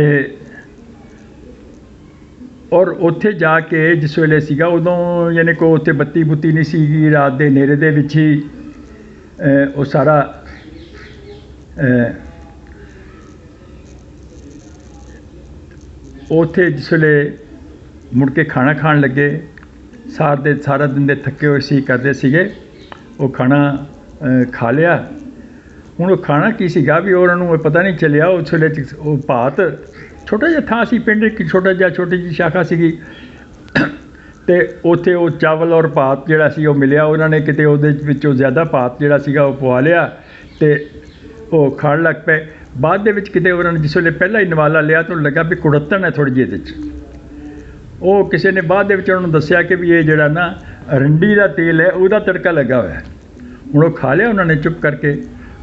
और उत्थे जाके जिस वेले सीगा उदों यानी को उत्थे बत्ती बुत्ती नहीं सीगी, रात के नेरे दे विच ही वो सारा उत्थे जिस वेले मुड़ के खाना खान लगे सारा दिन दे थके हुए सी करते सीगे, वो खाना खा लिया। हुण वो खाना की सीगा भी उन्होंने पता नहीं चलिया। उस वेले वो भात छोटा जिहा थां सी पिंड एक छोटी जी शाखा सीगी ते उत्थे वो चावल और भात जिहड़ा सी वो मिलिया। उन्होंने किते उहदे विचों ज़्यादा भात जिहड़ा सीगा वो पवा लिया ते वो खाण लग पे। बाद दे विच किते उन्होंने जिस वेले पहला ही नवाला लिया तो लगा भी कुड़त्तन है थोड़ी जी इहदे च। वो किसी ने बाद दे विच उन्होंने दस्सिया कि भी ये जिहड़ा ना रंडी का तेल है उहदा तड़का लगा हुआ है। हुण वो खा लिया उन्होंने चुप करके,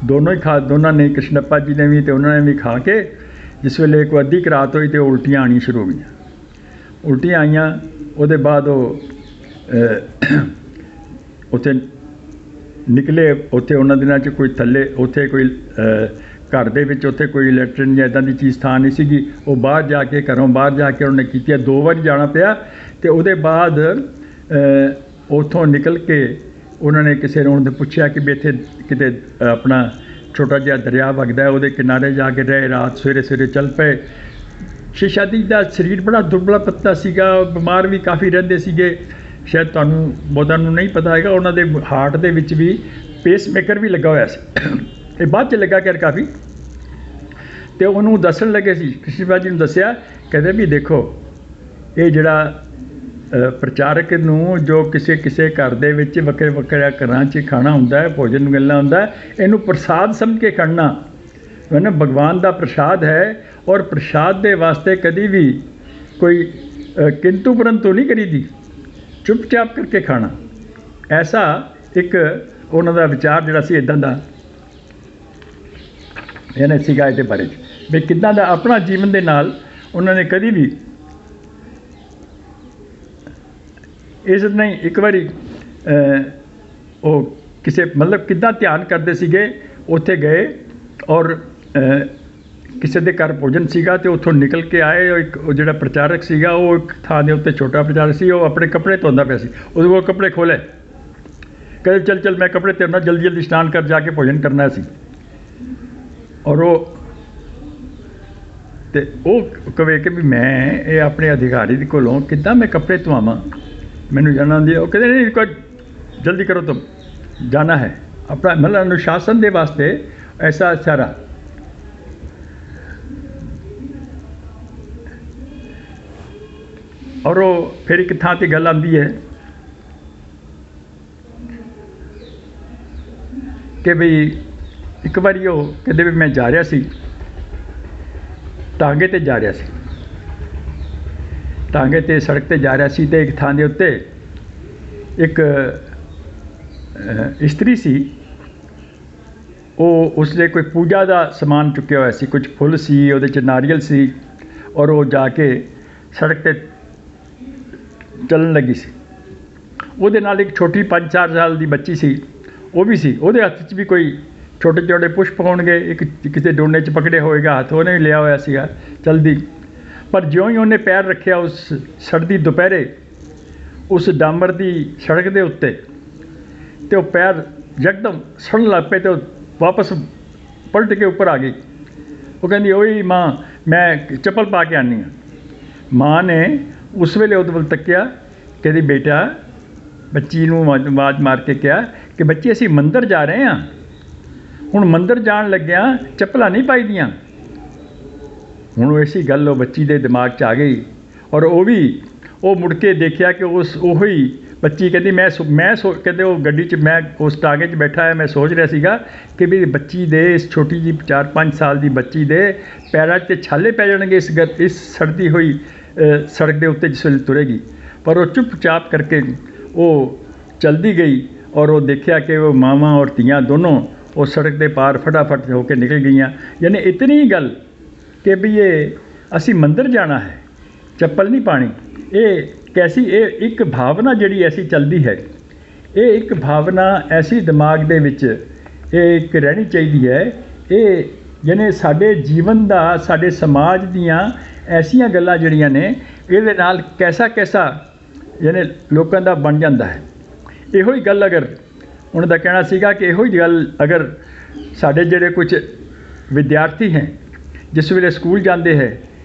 दोनों ने कृष्णप्पा जी ने भी तो उन्होंने भी खा के जिस वेले कोई अद्धी रात हुई तो उल्टियाँ आनी शुरू हो गई। उल्टियाँ आईयां उहदे बाद वो उत्थे निकले। उत्थे उन्हां दिनां च कोई थल्ले उत्थे कोई घर दे विच उत्थे कोई लैटरिन या इदां दी चीज़ थां नहीं सीगी। वो बाहर जाके घरों बाहर जाके उन्होंने कीतिया 2 बार जाना पिया। तो उहदे बाद उत्थों निकल के उन्होंने किसी ने उन्होंने पूछा कि भी इत्थे किते अपना छोटा जिहा दरिया वगदा है उहदे किनारे जाके रहे, रात सवेरे चल पे। शेषाद्री का शरीर बड़ा दुबला पतला सीगा, बीमार भी काफ़ी रहिंदे सीगे। ਸ਼ਾਇਦ ਤੁਹਾਨੂੰ ਬਹੁਤਾਂ ਨੂੰ ਨਹੀਂ ਪਤਾ ਹੈਗਾ, ਉਹਨਾਂ ਦੇ ਹਾਰਟ ਦੇ ਵਿੱਚ ਵੀ ਪੇਸਮੇਕਰ ਵੀ ਲੱਗਾ ਹੋਇਆ ਸੀ। ਇਹ ਬਾਅਦ 'ਚ ਲੱਗਾ ਕਿ ਕਾਫੀ, ਅਤੇ ਉਹਨੂੰ ਦੱਸਣ ਲੱਗੇ ਸੀ, ਕ੍ਰਿਸ਼ਨ ਬਾਜੀ ਜੀ ਨੂੰ ਦੱਸਿਆ, ਕਹਿੰਦੇ ਵੀ ਦੇਖੋ ਇਹ ਜਿਹੜਾ ਪ੍ਰਚਾਰਕ ਨੂੰ ਜੋ ਕਿਸੇ ਘਰ ਦੇ ਵਿੱਚ ਵੱਖਰੇ ਵੱਖਰੇ ਘਰਾਂ 'ਚ ਖਾਣਾ ਹੁੰਦਾ ਹੈ, ਭੋਜਨ ਮਿਲਣਾ ਹੁੰਦਾ ਹੈ, ਇਹਨੂੰ ਪ੍ਰਸਾਦ ਸਮਝ ਕੇ ਖੜਨਾ ਹੈ ਨਾ, ਭਗਵਾਨ ਦਾ ਪ੍ਰਸ਼ਾਦ ਹੈ। ਔਰ ਪ੍ਰਸ਼ਾਦ ਦੇ ਵਾਸਤੇ ਕਦੀ ਵੀ ਕੋਈ ਕਿੰਤੂ ਪਰੰਤੂ ਨਹੀਂ ਕਰੀਦੀ, ਚੁੱਪਚਾਪ ਕਰਕੇ ਖਾਣਾ। ਐਸਾ ਇੱਕ ਉਹਨਾਂ ਦਾ ਵਿਚਾਰ ਜਿਹੜਾ ਸੀ ਇੱਦਾਂ ਦਾ ਇਹਨੇ ਸੀਗਾ ਇਹਦੇ ਬਾਰੇ 'ਚ ਵੀ ਕਿੱਦਾਂ ਦਾ ਆਪਣਾ ਜੀਵਨ ਦੇ ਨਾਲ ਉਹਨਾਂ ਨੇ ਕਦੀ ਵੀ ਇਸ ਨਹੀਂ। ਇੱਕ ਵਾਰੀ ਉਹ ਕਿਸੇ ਮਤਲਬ ਕਿੱਦਾਂ ਧਿਆਨ ਕਰਦੇ ਸੀਗੇ, ਉੱਥੇ ਗਏ ਔਰ ਕਿਸੇ ਦੇ ਘਰ ਭੋਜਨ ਸੀਗਾ ਅਤੇ ਉੱਥੋਂ ਨਿਕਲ ਕੇ ਆਏ। ਉਹ ਜਿਹੜਾ ਪ੍ਰਚਾਰਕ ਸੀਗਾ ਉਹ ਇੱਕ ਥਾਂ ਦੇ ਉੱਤੇ ਛੋਟਾ ਪ੍ਰਚਾਰਕ ਸੀ, ਉਹ ਆਪਣੇ ਕੱਪੜੇ ਧੋਂਦਾ ਪਿਆ ਸੀ। ਉਹਦੇ ਕੋਲ ਕੱਪੜੇ ਖੋਲ੍ਹੇ, ਕਹਿੰਦੇ ਚੱਲ ਮੈਂ ਕੱਪੜੇ ਤੇਰੇ ਨਾਲ ਜਲਦੀ ਇਸ਼ਨਾਨ ਕਰ ਜਾ ਕੇ ਭੋਜਨ ਕਰਨਾ ਸੀ। ਔਰ ਉਹ ਕਹੇ ਕਿ ਵੀ ਮੈਂ ਇਹ ਆਪਣੇ ਅਧਿਕਾਰੀ ਦੇ ਕੋਲੋਂ ਕਿੱਦਾਂ ਮੈਂ ਕੱਪੜੇ ਧੋਵਾਂ, ਮੈਨੂੰ ਜਾਣਾ ਆਉਂਦੀ ਹੈ। ਉਹ ਕਹਿੰਦੇ ਨਹੀਂ ਕੋਈ ਜਲਦੀ ਕਰੋ, ਤੁਮ ਜਾਣਾ ਹੈ। ਆਪਣਾ ਮਤਲਬ ਅਨੁਸ਼ਾਸਨ ਦੇ ਵਾਸਤੇ ਐਸਾ ਸਾਰਾ। ਔਰ ਉਹ ਫਿਰ ਇੱਕ ਥਾਂ 'ਤੇ ਗੱਲ ਆਉਂਦੀ ਹੈ ਕਿ ਬਈ ਇੱਕ ਵਾਰੀ ਉਹ ਕਹਿੰਦੇ ਵੀ ਮੈਂ ਜਾ ਰਿਹਾ ਸੀ, ਟਾਂਗੇ 'ਤੇ ਜਾ ਰਿਹਾ ਸੀ, ਟਾਂਗੇ 'ਤੇ ਸੜਕ 'ਤੇ ਜਾ ਰਿਹਾ ਸੀ, ਅਤੇ ਇੱਕ ਥਾਂ ਦੇ ਉੱਤੇ ਇੱਕ ਇਸਤਰੀ ਸੀ। ਉਹ ਉਸਨੇ ਕੋਈ ਪੂਜਾ ਦਾ ਸਮਾਨ ਚੁੱਕਿਆ ਹੋਇਆ ਸੀ, ਕੁਝ ਫੁੱਲ ਸੀ, ਉਹਦੇ 'ਚ ਨਾਰੀਅਲ ਸੀ। ਔਰ ਉਹ ਜਾ ਕੇ ਸੜਕ 'ਤੇ ਚੱਲਣ ਲੱਗੀ ਸੀ। ਉਹਦੇ ਨਾਲ ਇੱਕ ਛੋਟੀ 5-4 ਸਾਲ ਦੀ ਬੱਚੀ ਸੀ, ਉਹ ਵੀ ਸੀ। ਉਹਦੇ ਹੱਥ 'ਚ ਵੀ ਕੋਈ ਛੋਟੇ ਛੋਟੇ ਪੁਸ਼ਪ ਹੋਣਗੇ, ਇੱਕ ਕਿਸੇ ਡੋਨੇ 'ਚ ਪਕੜੇ ਹੋਏਗਾ ਹੱਥ, ਉਹਨੇ ਵੀ ਲਿਆ ਹੋਇਆ ਸੀਗਾ ਚਲਦੀ। ਪਰ ਜਿਉਂ ਹੀ ਉਹਨੇ ਪੈਰ ਰੱਖਿਆ ਉਸ ਸਰਦੀ ਦੁਪਹਿਰੇ ਉਸ ਡਾਮਰ ਦੀ ਸੜਕ ਦੇ ਉੱਤੇ, ਅਤੇ ਉਹ ਪੈਰ ਯਕਦਮ ਸੜਨ ਲੱਗ ਪਏ, ਅਤੇ ਉਹ ਵਾਪਸ ਪਲਟ ਕੇ ਉੱਪਰ ਆ ਗਈ। ਉਹ ਕਹਿੰਦੀ ਓਏ ਮਾਂ, ਮੈਂ ਚੱਪਲ ਪਾ ਕੇ ਆਉਂਦੀ ਹਾਂ। ਮਾਂ ਨੇ ਉਸ ਵੇਲੇ ਉਹਦੇ ਵੱਲ ਤੱਕਿਆ, ਕਹਿੰਦੀ ਬੇਟਾ, ਬੱਚੀ ਨੂੰ ਆਵਾਜ਼ ਮਾਰ ਕੇ ਕਿਹਾ ਕਿ ਬੱਚੀ ਅਸੀਂ ਮੰਦਰ ਜਾ ਰਹੇ ਹਾਂ, ਹੁਣ ਮੰਦਰ ਜਾਣ ਲੱਗਿਆ ਚੱਪਲਾਂ ਨਹੀਂ ਪਾਈ ਦੀਆਂ। ਹੁਣ ਐਸੀ ਗੱਲ ਉਹ ਬੱਚੀ ਦੇ ਦਿਮਾਗ 'ਚ ਆ ਗਈ। ਔਰ ਉਹ ਮੁੜ ਕੇ ਦੇਖਿਆ ਕਿ ਉਹੀ ਬੱਚੀ ਕਹਿੰਦੀ ਕਹਿੰਦੇ ਉਹ ਗੱਡੀ 'ਚ ਮੈਂ ਉਸ ਟਾਂਗੇ 'ਚ ਬੈਠਾ ਹੈ, ਮੈਂ ਸੋਚ ਰਿਹਾ ਸੀਗਾ ਕਿ ਵੀ ਬੱਚੀ ਦੇ ਇਸ ਛੋਟੀ ਜਿਹੀ 4-5 ਸਾਲ ਦੀ ਬੱਚੀ ਦੇ ਪੈਰਾਂ 'ਤੇ ਛਾਲੇ ਪੈ ਜਾਣਗੇ ਇਸ ਸੜਦੀ ਹੋਈ ਸੜਕ ਦੇ ਉੱਤੇ ਜਿਸ ਵੇਲੇ ਤੁਰੇਗੀ। ਪਰ ਉਹ ਚੁੱਪਚਾਪ ਕਰਕੇ ਉਹ ਚਲਦੀ ਗਈ। ਔਰ ਉਹ ਦੇਖਿਆ ਕਿ ਉਹ ਮਾਵਾਂ ਔਰ ਧੀਆਂ ਦੋਨੋਂ ਉਹ ਸੜਕ ਦੇ ਪਾਰ ਫਟਾਫਟ ਹੋ ਕੇ ਨਿਕਲ ਗਈਆਂ। ਯਾਨੀ ਇਤਨੀ ਹੀ ਗੱਲ ਕਿ ਵੀ ਇਹ ਅਸੀਂ ਮੰਦਰ ਜਾਣਾ ਹੈ, ਚੱਪਲ ਨਹੀਂ ਪਾਣੀ। ਇਹ ਕੈਸੀ ਇਹ ਇੱਕ ਭਾਵਨਾ ਜਿਹੜੀ ਐਸੀ ਚੱਲਦੀ ਹੈ, ਇਹ ਇੱਕ ਭਾਵਨਾ ਐਸੀ ਦਿਮਾਗ ਦੇ ਵਿੱਚ ਇਹ ਇੱਕ ਰਹਿਣੀ ਚਾਹੀਦੀ ਹੈ। ਇਹ ਯਾਨੀ ਸਾਡੇ ਜੀਵਨ ਦਾ, ਸਾਡੇ ਸਮਾਜ ਦੀਆਂ ਐਸੀਆਂ ਗੱਲਾਂ ਜਿਹੜੀਆਂ ਨੇ, ਇਹਦੇ ਨਾਲ ਕੈਸਾ ਯਾਨੀ ਲੋਕਾਂ ਦਾ ਬਣ ਜਾਂਦਾ ਹੈ। ਇਹੋ ਹੀ ਗੱਲ ਅਗਰ ਉਹਨਾਂ ਦਾ ਕਹਿਣਾ ਸੀਗਾ ਕਿ ਇਹੋ ਹੀ ਗੱਲ ਅਗਰ ਸਾਡੇ ਜਿਹੜੇ ਕੁਝ ਵਿਦਿਆਰਥੀ ਹੈ, ਜਿਸ ਵੇਲੇ ਸਕੂਲ ਜਾਂਦੇ ਹੈ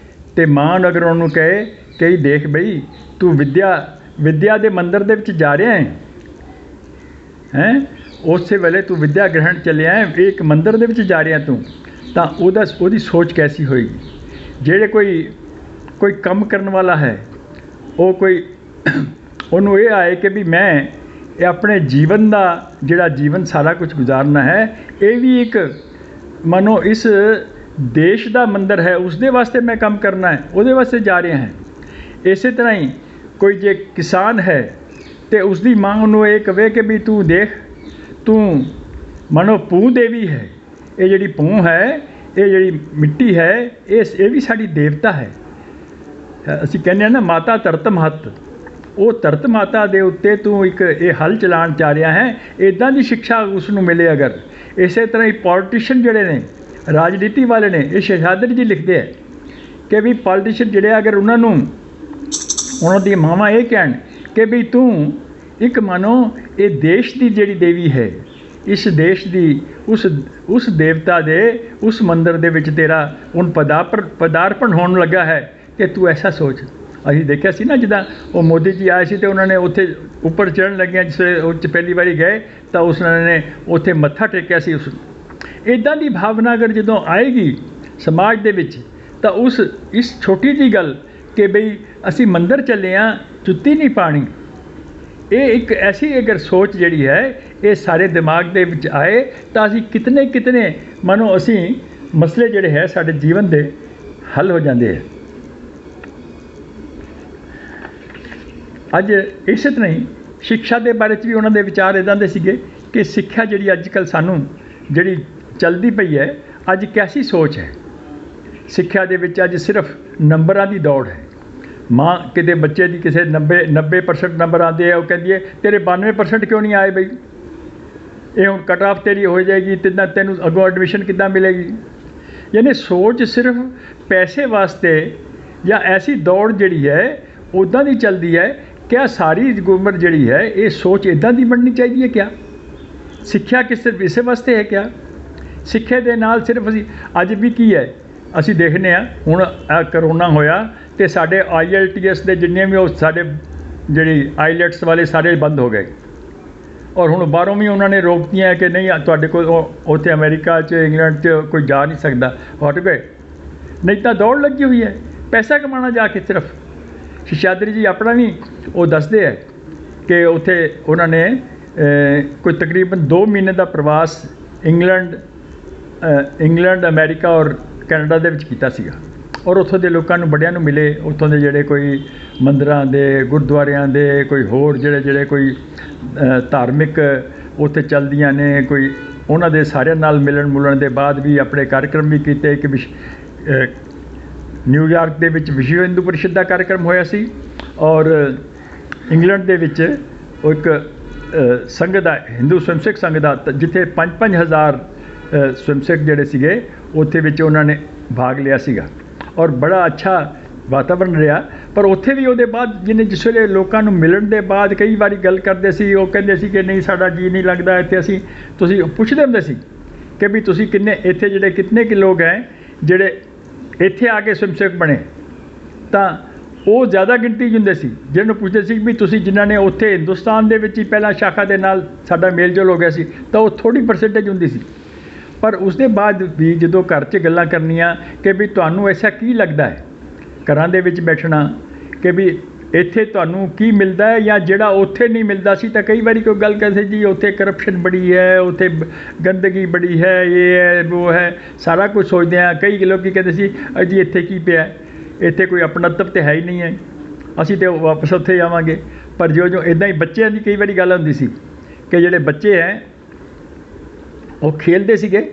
ਅਤੇ ਮਾਂ ਨੂੰ ਅਗਰ ਉਹਨੂੰ ਕਹੇ ਕਿ ਦੇਖ ਬਈ ਤੂੰ ਵਿਦਿਆ ਦੇ ਮੰਦਰ ਦੇ ਵਿੱਚ ਜਾ ਰਿਹਾ ਹੈ, ਉਸੇ ਵੇਲੇ ਤੂੰ ਵਿਦਿਆ ਗ੍ਰਹਿਣ ਚੱਲਿਆ ਹੈ, ਇੱਕ ਮੰਦਰ ਦੇ ਵਿੱਚ ਜਾ ਰਿਹਾ ਤੂੰ, ਤਾਂ ਉਹਦੀ ਸੋਚ ਕੈਸੀ ਹੋਏਗੀ। ਜਿਹੜੇ ਕੋਈ ਕੰਮ ਕਰਨ ਵਾਲਾ ਹੈ, ਉਹ ਉਹਨੂੰ ਇਹ ਆਏ ਕਿ ਵੀ ਮੈਂ ਇਹ ਆਪਣੇ ਜੀਵਨ ਦਾ ਜਿਹੜਾ ਜੀਵਨ ਸਾਰਾ ਕੁਝ ਗੁਜ਼ਾਰਨਾ ਹੈ, ਇਹ ਵੀ ਇੱਕ ਮਨੋ ਇਸ ਦੇਸ਼ ਦਾ ਮੰਦਰ ਹੈ, ਉਸ ਦੇ ਵਾਸਤੇ ਮੈਂ ਕੰਮ ਕਰਨਾ ਹੈ, ਉਹਦੇ ਵਾਸਤੇ ਜਾ ਰਿਹਾ ਹੈ। ਇਸੇ ਤਰ੍ਹਾਂ ਹੀ ਕੋਈ ਜੇ ਕਿਸਾਨ ਹੈ ਅਤੇ ਉਸ ਦੀ ਮਾਂ ਉਹਨੂੰ ਇਹ ਕਹੇ ਕਿ ਵੀ ਤੂੰ ਦੇਖ, ਤੂੰ ਮਨੋ ਪੂੰ ਦੇਵੀ ਹੈ, ਇਹ ਜਿਹੜੀ ਪੂੰ ਹੈ, ਇਹ ਜਿਹੜੀ ਮਿੱਟੀ ਹੈ, ਇਹ ਵੀ ਸਾਡੀ ਦੇਵਤਾ ਹੈ। ਅਸੀਂ ਕਹਿੰਦੇ ਹਾਂ ਨਾ ਮਾਤਾ ਧਰਤ ਮਹੱਤ, ਉਹ ਧਰਤ ਮਾਤਾ ਦੇ ਉੱਤੇ ਤੂੰ ਇੱਕ ਇਹ ਹਲ ਚਲਾਉਣ ਜਾ ਰਿਹਾ ਹੈ। ਇੱਦਾਂ ਦੀ ਸਿੱਖਿਆ ਉਸ ਨੂੰ ਮਿਲੇ ਅਗਰ। ਇਸੇ ਤਰ੍ਹਾਂ ਹੀ ਪੋਲੀਟੀਸ਼ੀਅਨ ਜਿਹੜੇ ਨੇ, ਰਾਜਨੀਤੀ ਵਾਲੇ ਨੇ, ਇਹ ਸ਼ਹਿਜ਼ਾਦਰੀ ਜੀ ਲਿਖਦੇ ਹੈ ਕਿ ਵੀ ਪੋਲੀਟੀਸ਼ੀਅਨ ਜਿਹੜੇ ਅਗਰ ਉਹਨਾਂ ਦੀਆਂ ਮਾਵਾਂ ਇਹ ਕਹਿਣ ਕਿ ਵੀ ਤੂੰ ਇੱਕ ਮਾਨੋ ਇਹ ਦੇਸ਼ ਦੀ ਜਿਹੜੀ ਦੇਵੀ ਹੈ, ਇਸ ਦੇਸ਼ ਦੀ ਉਸ ਦੇਵਤਾ ਦੇ ਉਸ ਮੰਦਰ ਦੇ ਵਿੱਚ ਤੇਰਾ ਹੁਣ ਪਦਾਰਪਣ ਹੋਣ ਲੱਗਾ ਹੈ ਕਿ ਤੂੰ ਐਸਾ ਸੋਚ। ਅਸੀਂ ਦੇਖਿਆ ਸੀ ਨਾ, ਜਿੱਦਾਂ ਉਹ ਮੋਦੀ ਜੀ ਆਏ ਸੀ ਅਤੇ ਉਹਨਾਂ ਨੇ ਉੱਥੇ ਉੱਪਰ ਚੜ੍ਹਨ ਲੱਗਿਆ, ਜਿਸ ਵੇਲੇ ਉਹ 'ਚ ਪਹਿਲੀ ਵਾਰੀ ਗਏ ਤਾਂ ਉਹਨਾਂ ਨੇ ਉੱਥੇ ਮੱਥਾ ਟੇਕਿਆ ਸੀ। ਉਸ ਇੱਦਾਂ ਦੀ ਭਾਵਨਾ ਅਗਰ ਜਦੋਂ ਆਏਗੀ ਸਮਾਜ ਦੇ ਵਿੱਚ, ਤਾਂ ਇਸ ਛੋਟੀ ਜਿਹੀ ਗੱਲ ਕਿ ਬਈ ਅਸੀਂ ਮੰਦਰ ਚੱਲੇ ਹਾਂ, ਜੁੱਤੀ ਨਹੀਂ ਪਾਣੀ, ਇਹ ਇੱਕ ਐਸੀ ਅਗਰ ਸੋਚ ਜਿਹੜੀ ਹੈ ਇਹ ਸਾਰੇ ਦਿਮਾਗ ਦੇ ਵਿੱਚ ਆਏ ਤਾਂ ਅਸੀਂ ਕਿਤਨੇ ਮਾਨੋ ਅਸੀਂ ਮਸਲੇ ਜਿਹੜੇ ਹੈ ਸਾਡੇ ਜੀਵਨ ਦੇ ਹੱਲ ਹੋ ਜਾਂਦੇ ਹੈ। ਅੱਜ ਇਸੇ ਤਰ੍ਹਾਂ ਹੀ ਸਿੱਖਿਆ ਦੇ ਬਾਰੇ 'ਚ ਵੀ ਉਹਨਾਂ ਦੇ ਵਿਚਾਰ ਇੱਦਾਂ ਦੇ ਸੀਗੇ ਕਿ ਸਿੱਖਿਆ ਜਿਹੜੀ ਅੱਜ ਕੱਲ੍ਹ ਸਾਨੂੰ ਜਿਹੜੀ ਚੱਲਦੀ ਪਈ ਹੈ, ਅੱਜ ਕੈਸੀ ਸੋਚ ਹੈ। ਸਿੱਖਿਆ ਦੇ ਵਿੱਚ ਅੱਜ ਸਿਰਫ ਨੰਬਰਾਂ ਦੀ ਦੌੜ ਹੈ। ਮਾਂ ਕਿਤੇ ਬੱਚੇ ਦੀ ਕਿਸੇ 90% ਨੰਬਰ ਆਉਂਦੇ ਆ, ਉਹ ਕਹਿੰਦੀ ਹੈ ਤੇਰੇ 92% ਕਿਉਂ ਨਹੀਂ ਆਏ ਬਈ, ਇਹ ਹੁਣ ਕਟ ਆਫ ਤੇਰੀ ਹੋ ਜਾਏਗੀ, ਤੈਨੂੰ ਅੱਗੋਂ ਐਡਮਿਸ਼ਨ ਕਿੱਦਾਂ ਮਿਲੇਗੀ। ਯਾਨੀ ਸੋਚ ਸਿਰਫ ਪੈਸੇ ਵਾਸਤੇ ਜਾਂ ਐਸੀ ਦੌੜ ਜਿਹੜੀ ਹੈ ਉੱਦਾਂ ਦੀ ਚੱਲਦੀ ਹੈ। ਕਿਆ ਸਾਰੀ ਉਮਰ ਜਿਹੜੀ ਹੈ ਇਹ ਸੋਚ ਇੱਦਾਂ ਦੀ ਬਣਨੀ ਚਾਹੀਦੀ ਹੈ? ਕਿਆ ਸਿੱਖਿਆ ਕਿਸੇ ਇਸੇ ਵਾਸਤੇ ਹੈ? ਕਿਆ ਸਿੱਖਿਆ ਦੇ ਨਾਲ ਸਿਰਫ ਅਸੀਂ ਅੱਜ ਵੀ ਕੀ ਹੈ, ਅਸੀਂ ਦੇਖਦੇ ਹਾਂ ਹੁਣ ਕਰੋਨਾ ਹੋਇਆ ਅਤੇ ਸਾਡੇ IELTS ਦੇ ਜਿੰਨੇ ਵੀ ਉਹ ਸਾਡੇ ਜਿਹੜੀ ਆਈਲੈਟਸ ਵਾਲੇ ਸਾਰੇ ਬੰਦ ਹੋ ਗਏ, ਔਰ ਹੁਣ ਬਾਹਰੋਂ ਵੀ ਉਹਨਾਂ ਨੇ ਰੋਕਤੀਆਂ ਕਿ ਨਹੀਂ ਤੁਹਾਡੇ ਕੋਲ ਉੱਥੇ ਅਮਰੀਕਾ 'ਚ ਇੰਗਲੈਂਡ 'ਚ ਕੋਈ ਜਾ ਨਹੀਂ ਸਕਦਾ, ਹਟ ਗਏ। ਨਹੀਂ ਤਾਂ ਦੌੜ ਲੱਗੀ ਹੋਈ ਹੈ ਪੈਸਾ ਕਮਾਉਣਾ ਜਾ ਕੇ। ਸਿਰਫ ਸ਼ਿਸ਼ਾਦਰੀ ਜੀ ਆਪਣਾ ਵੀ ਉਹ ਦੱਸਦੇ ਹੈ ਕਿ ਉੱਥੇ ਉਹਨਾਂ ਨੇ ਕੋਈ ਤਕਰੀਬਨ 2 ਮਹੀਨੇ ਦਾ ਪ੍ਰਵਾਸ ਇੰਗਲੈਂਡ ਅਮਰੀਕਾ ਔਰ ਕੈਨੇਡਾ ਦੇ ਵਿੱਚ ਕੀਤਾ ਸੀਗਾ, ਔਰ ਉੱਥੋਂ ਦੇ ਲੋਕਾਂ ਨੂੰ ਬੜਿਆਂ ਨੂੰ ਮਿਲੇ। ਉੱਥੋਂ ਦੇ ਜਿਹੜੇ ਕੋਈ ਮੰਦਰਾਂ ਦੇ, ਗੁਰਦੁਆਰਿਆਂ ਦੇ, ਕੋਈ ਹੋਰ ਜਿਹੜੇ ਕੋਈ ਧਾਰਮਿਕ ਉੱਥੇ ਚੱਲਦੀਆਂ ਨੇ, ਕੋਈ ਉਹਨਾਂ ਦੇ ਸਾਰਿਆਂ ਨਾਲ ਮਿਲਣ ਮੁਲਣ ਦੇ ਬਾਅਦ ਵੀ ਆਪਣੇ ਕਾਰਜਕ੍ਰਮ ਵੀ ਕੀਤੇ। ਇੱਕ ਨਿਊਯਾਰਕ ਦੇ ਵਿੱਚ ਵਿਸ਼ਵ ਹਿੰਦੂ ਪਰਿਸ਼ਦ ਦਾ ਕਾਰਜਕ੍ਰਮ ਹੋਇਆ ਸੀ, ਔਰ ਇੰਗਲੈਂਡ ਦੇ ਵਿੱਚ ਉਹ ਇੱਕ ਸੰਘ ਦਾ, ਹਿੰਦੂ ਸਵੈਮਸੇਵਕ ਸੰਘ ਦਾ, ਜਿੱਥੇ 5,000 ਸਵੈਮਸੇਵਕ ਜਿਹੜੇ ਸੀਗੇ ਉੱਥੇ ਵਿੱਚ ਉਹਨਾਂ ਨੇ ਭਾਗ ਲਿਆ ਸੀਗਾ, ਔਰ ਬੜਾ ਅੱਛਾ ਵਾਤਾਵਰਨ ਰਿਹਾ। ਪਰ ਉੱਥੇ ਵੀ ਉਹਦੇ ਬਾਅਦ ਜਿਸ ਵੇਲੇ ਲੋਕਾਂ ਨੂੰ ਮਿਲਣ ਦੇ ਬਾਅਦ ਕਈ ਵਾਰੀ ਗੱਲ ਕਰਦੇ ਸੀ, ਉਹ ਕਹਿੰਦੇ ਸੀ ਕਿ ਨਹੀਂ ਸਾਡਾ ਜੀ ਨਹੀਂ ਲੱਗਦਾ ਇੱਥੇ। ਤੁਸੀਂ ਪੁੱਛਦੇ ਹੁੰਦੇ ਸੀ ਕਿ ਵੀ ਤੁਸੀਂ ਇੱਥੇ ਜਿਹੜੇ ਕਿਤਨੇ ਕੁ ਲੋਕ ਹੈ ਜਿਹੜੇ ਇੱਥੇ ਆ ਕੇ ਸਵੈਮਸੇਵਕ ਬਣੇ, ਤਾਂ ਉਹ ਜ਼ਿਆਦਾ ਗਿਣਤੀ 'ਚ ਹੁੰਦੇ ਸੀ। ਜਿਹਨੂੰ ਪੁੱਛਦੇ ਸੀ ਵੀ ਤੁਸੀਂ ਜਿਨ੍ਹਾਂ ਨੇ ਉੱਥੇ ਹਿੰਦੁਸਤਾਨ ਦੇ ਵਿੱਚ ਹੀ ਪਹਿਲਾਂ ਸ਼ਾਖਾ ਦੇ ਨਾਲ ਸਾਡਾ ਮੇਲ ਜੋਲ ਹੋ ਗਿਆ ਸੀ, ਤਾਂ ਉਹ ਥੋੜ੍ਹੀ ਪਰਸੈਂਟੇਜ ਹੁੰਦੀ ਸੀ। ਪਰ ਉਸ ਦੇ ਬਾਅਦ ਵੀ ਜਦੋਂ ਘਰ 'ਚ ਗੱਲਾਂ ਕਰਨੀਆਂ ਕਿ ਵੀ ਤੁਹਾਨੂੰ ਐਸਾ ਕੀ ਲੱਗਦਾ ਹੈ ਘਰਾਂ ਦੇ ਵਿੱਚ ਬੈਠਣਾ, ਕਿ ਵੀ ਇੱਥੇ ਤੁਹਾਨੂੰ ਕੀ ਮਿਲਦਾ ਹੈ ਜਾਂ ਜਿਹੜਾ ਉੱਥੇ ਨਹੀਂ ਮਿਲਦਾ ਸੀ। ਤਾਂ ਕਈ ਵਾਰੀ ਕੋਈ ਗੱਲ ਕਹਿੰਦੇ ਜੀ ਉੱਥੇ ਕਰਪਸ਼ਨ ਬੜੀ ਹੈ, ਉੱਥੇ ਗੰਦਗੀ ਬੜੀ ਹੈ, ਇਹ ਹੈ ਉਹ ਹੈ, ਸਾਰਾ ਕੁਝ ਸੋਚਦੇ ਹਾਂ। ਕਈ ਲੋਕ ਕਹਿੰਦੇ ਸੀ ਜੀ ਇੱਥੇ ਕੀ ਪਿਆ, ਇੱਥੇ ਕੋਈ ਆਪਣਤਵ ਤਾਂ ਹੈ ਹੀ ਨਹੀਂ ਹੈ, ਅਸੀਂ ਤਾਂ ਵਾਪਸ ਉੱਥੇ ਜਾਵਾਂਗੇ। ਪਰ ਜੋ ਇੱਦਾਂ ਹੀ ਬੱਚਿਆਂ ਦੀ ਕਈ ਵਾਰੀ ਗੱਲ ਹੁੰਦੀ ਸੀ ਕਿ ਜਿਹੜੇ ਬੱਚੇ ਹੈ ਉਹ ਖੇਡਦੇ ਸੀਗੇ,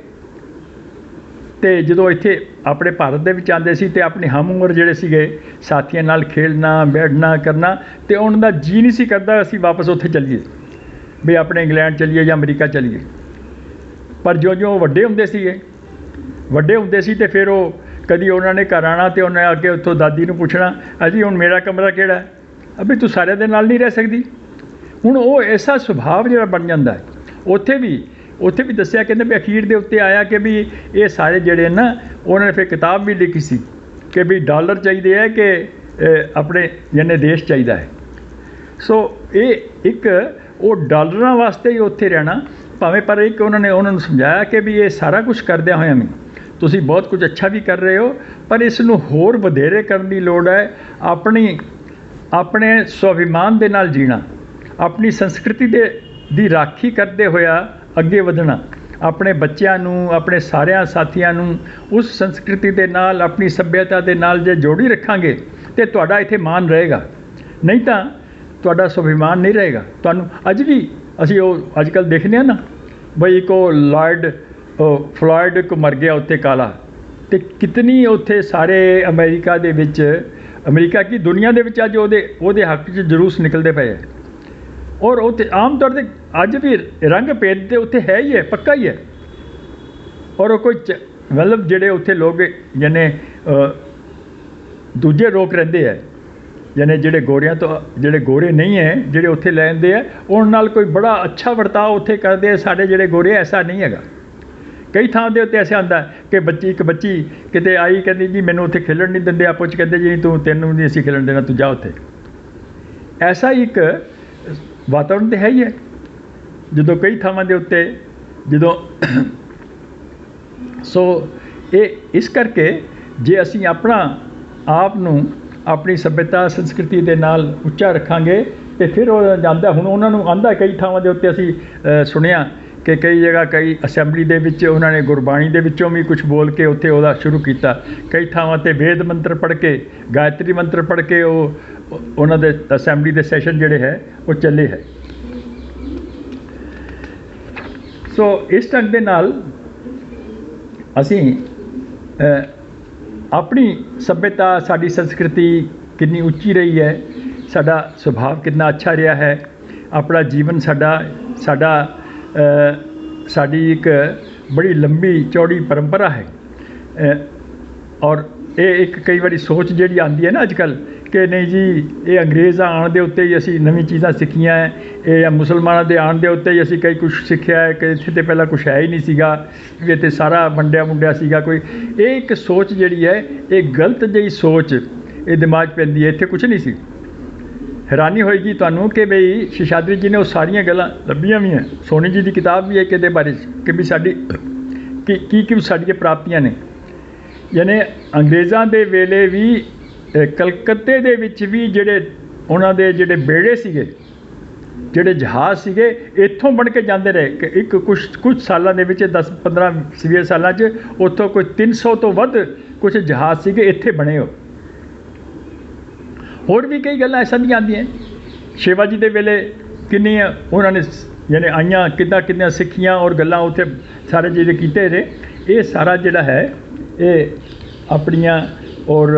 ਅਤੇ ਜਦੋਂ ਇੱਥੇ ਆਪਣੇ ਭਾਰਤ ਦੇ ਵਿੱਚ ਆਉਂਦੇ ਸੀ ਅਤੇ ਆਪਣੇ ਹਮ ਉਮਰ ਜਿਹੜੇ ਸੀਗੇ ਸਾਥੀਆਂ ਨਾਲ ਖੇਡਣਾ, ਬੈਠਣਾ ਕਰਨਾ, ਅਤੇ ਉਹਨਾਂ ਦਾ ਜੀ ਨਹੀਂ ਸੀ ਕਰਦਾ ਅਸੀਂ ਵਾਪਸ ਉੱਥੇ ਚੱਲੀਏ, ਵੀ ਆਪਣੇ ਇੰਗਲੈਂਡ ਚੱਲੀਏ ਜਾਂ ਅਮਰੀਕਾ ਚੱਲੀਏ। ਪਰ ਜੋ ਵੱਡੇ ਹੁੰਦੇ ਸੀ ਅਤੇ ਫਿਰ ਉਹ ਕਦੀ ਉਹਨਾਂ ਨੇ ਘਰ ਆਉਣਾ ਅਤੇ ਉਹਨੇ ਆ ਕੇ ਉੱਥੋਂ ਦਾਦੀ ਨੂੰ ਪੁੱਛਣਾ ਅਜੀ ਹੁਣ ਮੇਰਾ ਕਮਰਾ ਕਿਹੜਾ ਹੈ, ਅਭੀ ਤੂੰ ਸਾਰਿਆਂ ਦੇ ਨਾਲ ਨਹੀਂ ਰਹਿ ਸਕਦੀ। ਹੁਣ ਉਹ ਐਸਾ ਸੁਭਾਅ ਜਿਹੜਾ ਬਣ ਜਾਂਦਾ ਹੈ। ਉੱਥੇ ਵੀ ਦੱਸਿਆ, ਕਹਿੰਦੇ ਵੀ ਅਖੀਰ ਦੇ ਉੱਤੇ ਆਇਆ ਕਿ ਵੀ ਇਹ ਸਾਰੇ ਜਿਹੜੇ ਨਾ, ਉਹਨਾਂ ਨੇ ਫਿਰ ਕਿਤਾਬ ਵੀ ਲਿਖੀ ਸੀ ਕਿ ਵੀ ਡਾਲਰ ਚਾਹੀਦੇ ਹੈ ਕਿ ਆਪਣੇ ਯਾਨੀ ਦੇਸ਼ ਚਾਹੀਦਾ ਹੈ। ਸੋ ਇਹ ਇੱਕ ਉਹ ਡਾਲਰਾਂ ਵਾਸਤੇ ਹੀ ਉੱਥੇ ਰਹਿਣਾ ਭਾਵੇਂ, ਪਰ ਇੱਕ ਉਹਨਾਂ ਨੂੰ ਸਮਝਾਇਆ ਕਿ ਵੀ ਇਹ ਸਾਰਾ ਕੁਝ ਕਰਦਿਆਂ ਹੋਇਆਂ ਵੀ ਤੁਸੀਂ ਬਹੁਤ ਕੁਝ ਅੱਛਾ ਵੀ ਕਰ ਰਹੇ ਹੋ, ਪਰ ਇਸ ਨੂੰ ਹੋਰ ਵਧੇਰੇ ਕਰਨ ਦੀ ਲੋੜ ਹੈ। ਆਪਣੇ ਸਵਾਭਿਮਾਨ ਦੇ ਨਾਲ ਜੀਣਾ, ਆਪਣੀ ਸੰਸਕ੍ਰਿਤੀ ਦੀ ਰਾਖੀ ਕਰਦੇ ਹੋਇਆ ਅੱਗੇ ਵਧਣਾ, ਆਪਣੇ ਬੱਚਿਆਂ ਨੂੰ, ਆਪਣੇ ਸਾਰਿਆਂ ਸਾਥੀਆਂ ਨੂੰ ਉਸ ਸੰਸਕ੍ਰਿਤੀ ਦੇ ਨਾਲ, ਆਪਣੀ ਸੱਭਿਅਤਾ ਦੇ ਨਾਲ ਜੇ ਜੋੜੀ ਰੱਖਾਂਗੇ ਤਾਂ ਤੁਹਾਡਾ ਇੱਥੇ ਮਾਣ ਰਹੇਗਾ, ਨਹੀਂ ਤਾਂ ਤੁਹਾਡਾ ਸਵਾਭਿਮਾਨ ਨਹੀਂ ਰਹੇਗਾ। ਤੁਹਾਨੂੰ ਅੱਜ ਵੀ ਅਸੀਂ ਉਹ ਅੱਜ ਕੱਲ੍ਹ ਦੇਖਦੇ ਹਾਂ ਨਾ ਬਈ ਇੱਕ ਉਹ ਫਲੋਇਡ ਇੱਕ ਮਰ ਗਿਆ ਉੱਥੇ ਕਾਲਾ, ਅਤੇ ਕਿਤਨੀ ਉੱਥੇ ਸਾਰੇ ਅਮਰੀਕਾ ਦੇ ਵਿੱਚ, ਅਮਰੀਕਾ ਕੀ ਦੁਨੀਆ ਦੇ ਵਿੱਚ ਅੱਜ ਉਹਦੇ ਹੱਕ 'ਚ ਜਲੂਸ ਨਿਕਲਦੇ ਪਏ ਹੈ। ਔਰ ਉੱਥੇ ਆਮ ਤੌਰ 'ਤੇ ਅੱਜ ਵੀ ਰੰਗ ਭੇਦ ਤੇ ਉੱਥੇ ਹੈ ਹੀ ਹੈ, ਪੱਕਾ ਹੀ ਹੈ। ਔਰ ਉਹ ਕੋਈ ਮਤਲਬ ਜਿਹੜੇ ਉੱਥੇ ਲੋਕ ਯਾਨੀ ਦੂਜੇ ਲੋਕ ਰਹਿੰਦੇ ਹੈ, ਯਾਨੀ ਜਿਹੜੇ ਗੋਰਿਆਂ ਤੋਂ ਜਿਹੜੇ ਗੋਰੇ ਨਹੀਂ ਹੈ, ਜਿਹੜੇ ਉੱਥੇ ਲੈਂਦੇ ਹੈ, ਉਹਨਾਂ ਨਾਲ ਕੋਈ ਬੜਾ ਅੱਛਾ ਵਰਤਾਓ ਉੱਥੇ ਕਰਦੇ। ਸਾਡੇ ਜਿਹੜੇ ਗੋਰੇ ਐਸਾ ਨਹੀਂ ਹੈਗਾ कई थां ਦੇ ਉੱਤੇ ਐਸੇ ਆਉਂਦਾ ਕਿ ਇੱਕ ਬੱਚੀ ਕਿਤੇ ਆਈ, ਕਹਿੰਦੀ ਜੀ ਮੈਨੂੰ ਉੱਥੇ ਖੇਲਣ ਨਹੀਂ ਦਿੰਦੇ, ਆਪੋ 'ਚ ਕਹਿੰਦੇ ਜੀ ਤੈਨੂੰ ਨਹੀਂ ਅਸੀਂ ਖੇਲਣ ਦੇਣਾ, ਤੂੰ ਜਾ ਉੱਥੇ। ਐਸਾ ਇੱਕ ਵਾਤਾਵਰਨ ਤਾਂ ਹੈ ਹੀ ਹੈ। ਜਦੋਂ ਕਈ ਥਾਵਾਂ ਦੇ ਉੱਤੇ ਜਦੋਂ ਸੋ ਇਹ ਇਸ ਕਰਕੇ ਜੇ ਅਸੀਂ ਆਪਣਾ ਆਪ ਨੂੰ ਆਪਣੀ ਸੱਭਿਅਤਾ ਸੰਸਕ੍ਰਿਤੀ ਦੇ ਨਾਲ ਉੱਚਾ ਰੱਖਾਂਗੇ ਤੇ ਫਿਰ ਉਹ ਜਾਂਦਾ। ਹੁਣ ਉਹਨਾਂ ਨੂੰ ਆਉਂਦਾ ਕਈ ਥਾਵਾਂ ਦੇ ਉੱਤੇ ਅਸੀਂ ਸੁਣਿਆ ਕਿ ਕਈ ਜਗ੍ਹਾ ਕਈ ਅਸੈਂਬਲੀ ਦੇ ਵਿੱਚ ਉਹਨਾਂ ਨੇ ਗੁਰਬਾਣੀ ਦੇ ਵਿੱਚੋਂ ਵੀ ਕੁਝ ਬੋਲ ਕੇ ਉੱਥੇ ਉਹਦਾ ਸ਼ੁਰੂ ਕੀਤਾ। ਕਈ ਥਾਵਾਂ 'ਤੇ ਵੇਦ ਮੰਤਰ ਪੜ੍ਹ ਕੇ, ਗਾਇਤਰੀ ਮੰਤਰ ਪੜ੍ਹ ਕੇ ਉਹਨਾਂ ਦੇ ਅਸੈਂਬਲੀ ਦੇ ਸੈਸ਼ਨ ਜਿਹੜੇ ਹੈ ਉਹ ਚੱਲੇ ਹੈ। ਸੋ ਇਸ ਢੰਗ ਦੇ ਨਾਲ ਅਸੀਂ ਆਪਣੀ ਸੱਭਿਅਤਾ, ਸਾਡੀ ਸੰਸਕ੍ਰਿਤੀ ਕਿੰਨੀ ਉੱਚੀ ਰਹੀ ਹੈ, ਸਾਡਾ ਸੁਭਾਅ ਕਿੰਨਾ ਅੱਛਾ ਰਿਹਾ ਹੈ, ਆਪਣਾ ਜੀਵਨ ਸਾਡੀ ਇੱਕ ਬੜੀ ਲੰਬੀ ਚੌੜੀ ਪਰੰਪਰਾ ਹੈ। ਔਰ ਇਹ ਇੱਕ ਕਈ ਵਾਰੀ ਸੋਚ ਜਿਹੜੀ ਆਉਂਦੀ ਹੈ ਨਾ ਅੱਜ ਕੱਲ੍ਹ ਕਿ ਨਹੀਂ ਜੀ ਇਹ ਅੰਗਰੇਜ਼ ਆਉਣ ਦੇ ਉੱਤੇ ਹੀ ਅਸੀਂ ਨਵੀਂ ਚੀਜ਼ਾਂ ਸਿੱਖੀਆਂ ਹੈ, ਇਹ ਮੁਸਲਮਾਨਾਂ ਦੇ ਆਉਣ ਦੇ ਉੱਤੇ ਹੀ ਅਸੀਂ ਕਈ ਕੁਛ ਸਿੱਖਿਆ ਹੈ ਕਿ ਇੱਥੇ ਤਾਂ ਪਹਿਲਾਂ ਕੁਛ ਹੈ ਹੀ ਨਹੀਂ ਸੀਗਾ, ਵੀ ਇੱਥੇ ਸਾਰਾ ਵੰਡਿਆ ਮੁੰਡਿਆ ਸੀਗਾ ਕੋਈ। ਇਹ ਇੱਕ ਸੋਚ ਜਿਹੜੀ ਹੈ ਇਹ ਗਲਤ ਜਿਹੀ ਸੋਚ ਇਹ ਦਿਮਾਗ 'ਚ ਪੈਂਦੀ ਹੈ। ਇੱਥੇ ਕੁਛ ਨਹੀਂ ਸੀ। ਹੈਰਾਨੀ ਹੋਏਗੀ ਤੁਹਾਨੂੰ ਕਿ ਬਈ ਸ਼ੇਸ਼ਾਦਰੀ ਜੀ ਨੇ ਉਹ ਸਾਰੀਆਂ ਗੱਲਾਂ ਲੱਭੀਆਂ ਵੀ ਹੈ। ਸੋਨੀ ਜੀ ਦੀ ਕਿਤਾਬ ਵੀ ਹੈ ਕਿ ਇਹਦੇ ਬਾਰੇ ਕਿ ਵੀ ਸਾਡੀ ਕੀ ਸਾਡੀਆਂ ਪ੍ਰਾਪਤੀਆਂ ਨੇ। ਯਾਨੀ ਅੰਗਰੇਜ਼ਾਂ ਦੇ ਵੇਲੇ ਵੀ ਕਲਕੱਤੇ ਦੇ ਵਿੱਚ ਵੀ ਜਿਹੜੇ ਉਹਨਾਂ ਦੇ ਜਿਹੜੇ ਬੇੜੇ ਸੀਗੇ, ਜਿਹੜੇ ਜਹਾਜ਼ ਸੀਗੇ, ਇੱਥੋਂ ਬਣ ਕੇ ਜਾਂਦੇ ਰਹੇ ਕਿ ਇੱਕ ਕੁਛ ਸਾਲਾਂ ਦੇ ਵਿੱਚ 10-15-20 ਸਾਲਾਂ 'ਚ ਉੱਥੋਂ ਕੋਈ 300 ਤੋਂ ਵੱਧ ਕੁਛ ਜਹਾਜ਼ ਸੀਗੇ ਇੱਥੇ ਬਣੇ ਹੋ। ਹੋਰ ਵੀ ਕਈ ਗੱਲਾਂ ਐਸਾਂ ਦੀਆਂ ਆਉਂਦੀਆਂ। ਸ਼ਿਵਾ ਜੀ ਦੇ ਵੇਲੇ ਕਿੰਨੀਆਂ ਉਹਨਾਂ ਨੇ ਯਾਨੀ ਆਈਆਂ, ਕਿੱਦਾਂ ਸਿੱਖੀਆਂ ਔਰ ਗੱਲਾਂ ਉੱਥੇ ਸਾਰੇ ਜਿਹੜੇ ਕੀਤੇ ਨੇ। ਇਹ ਸਾਰਾ ਜਿਹੜਾ ਹੈ ਇਹ ਆਪਣੀਆਂ ਔਰ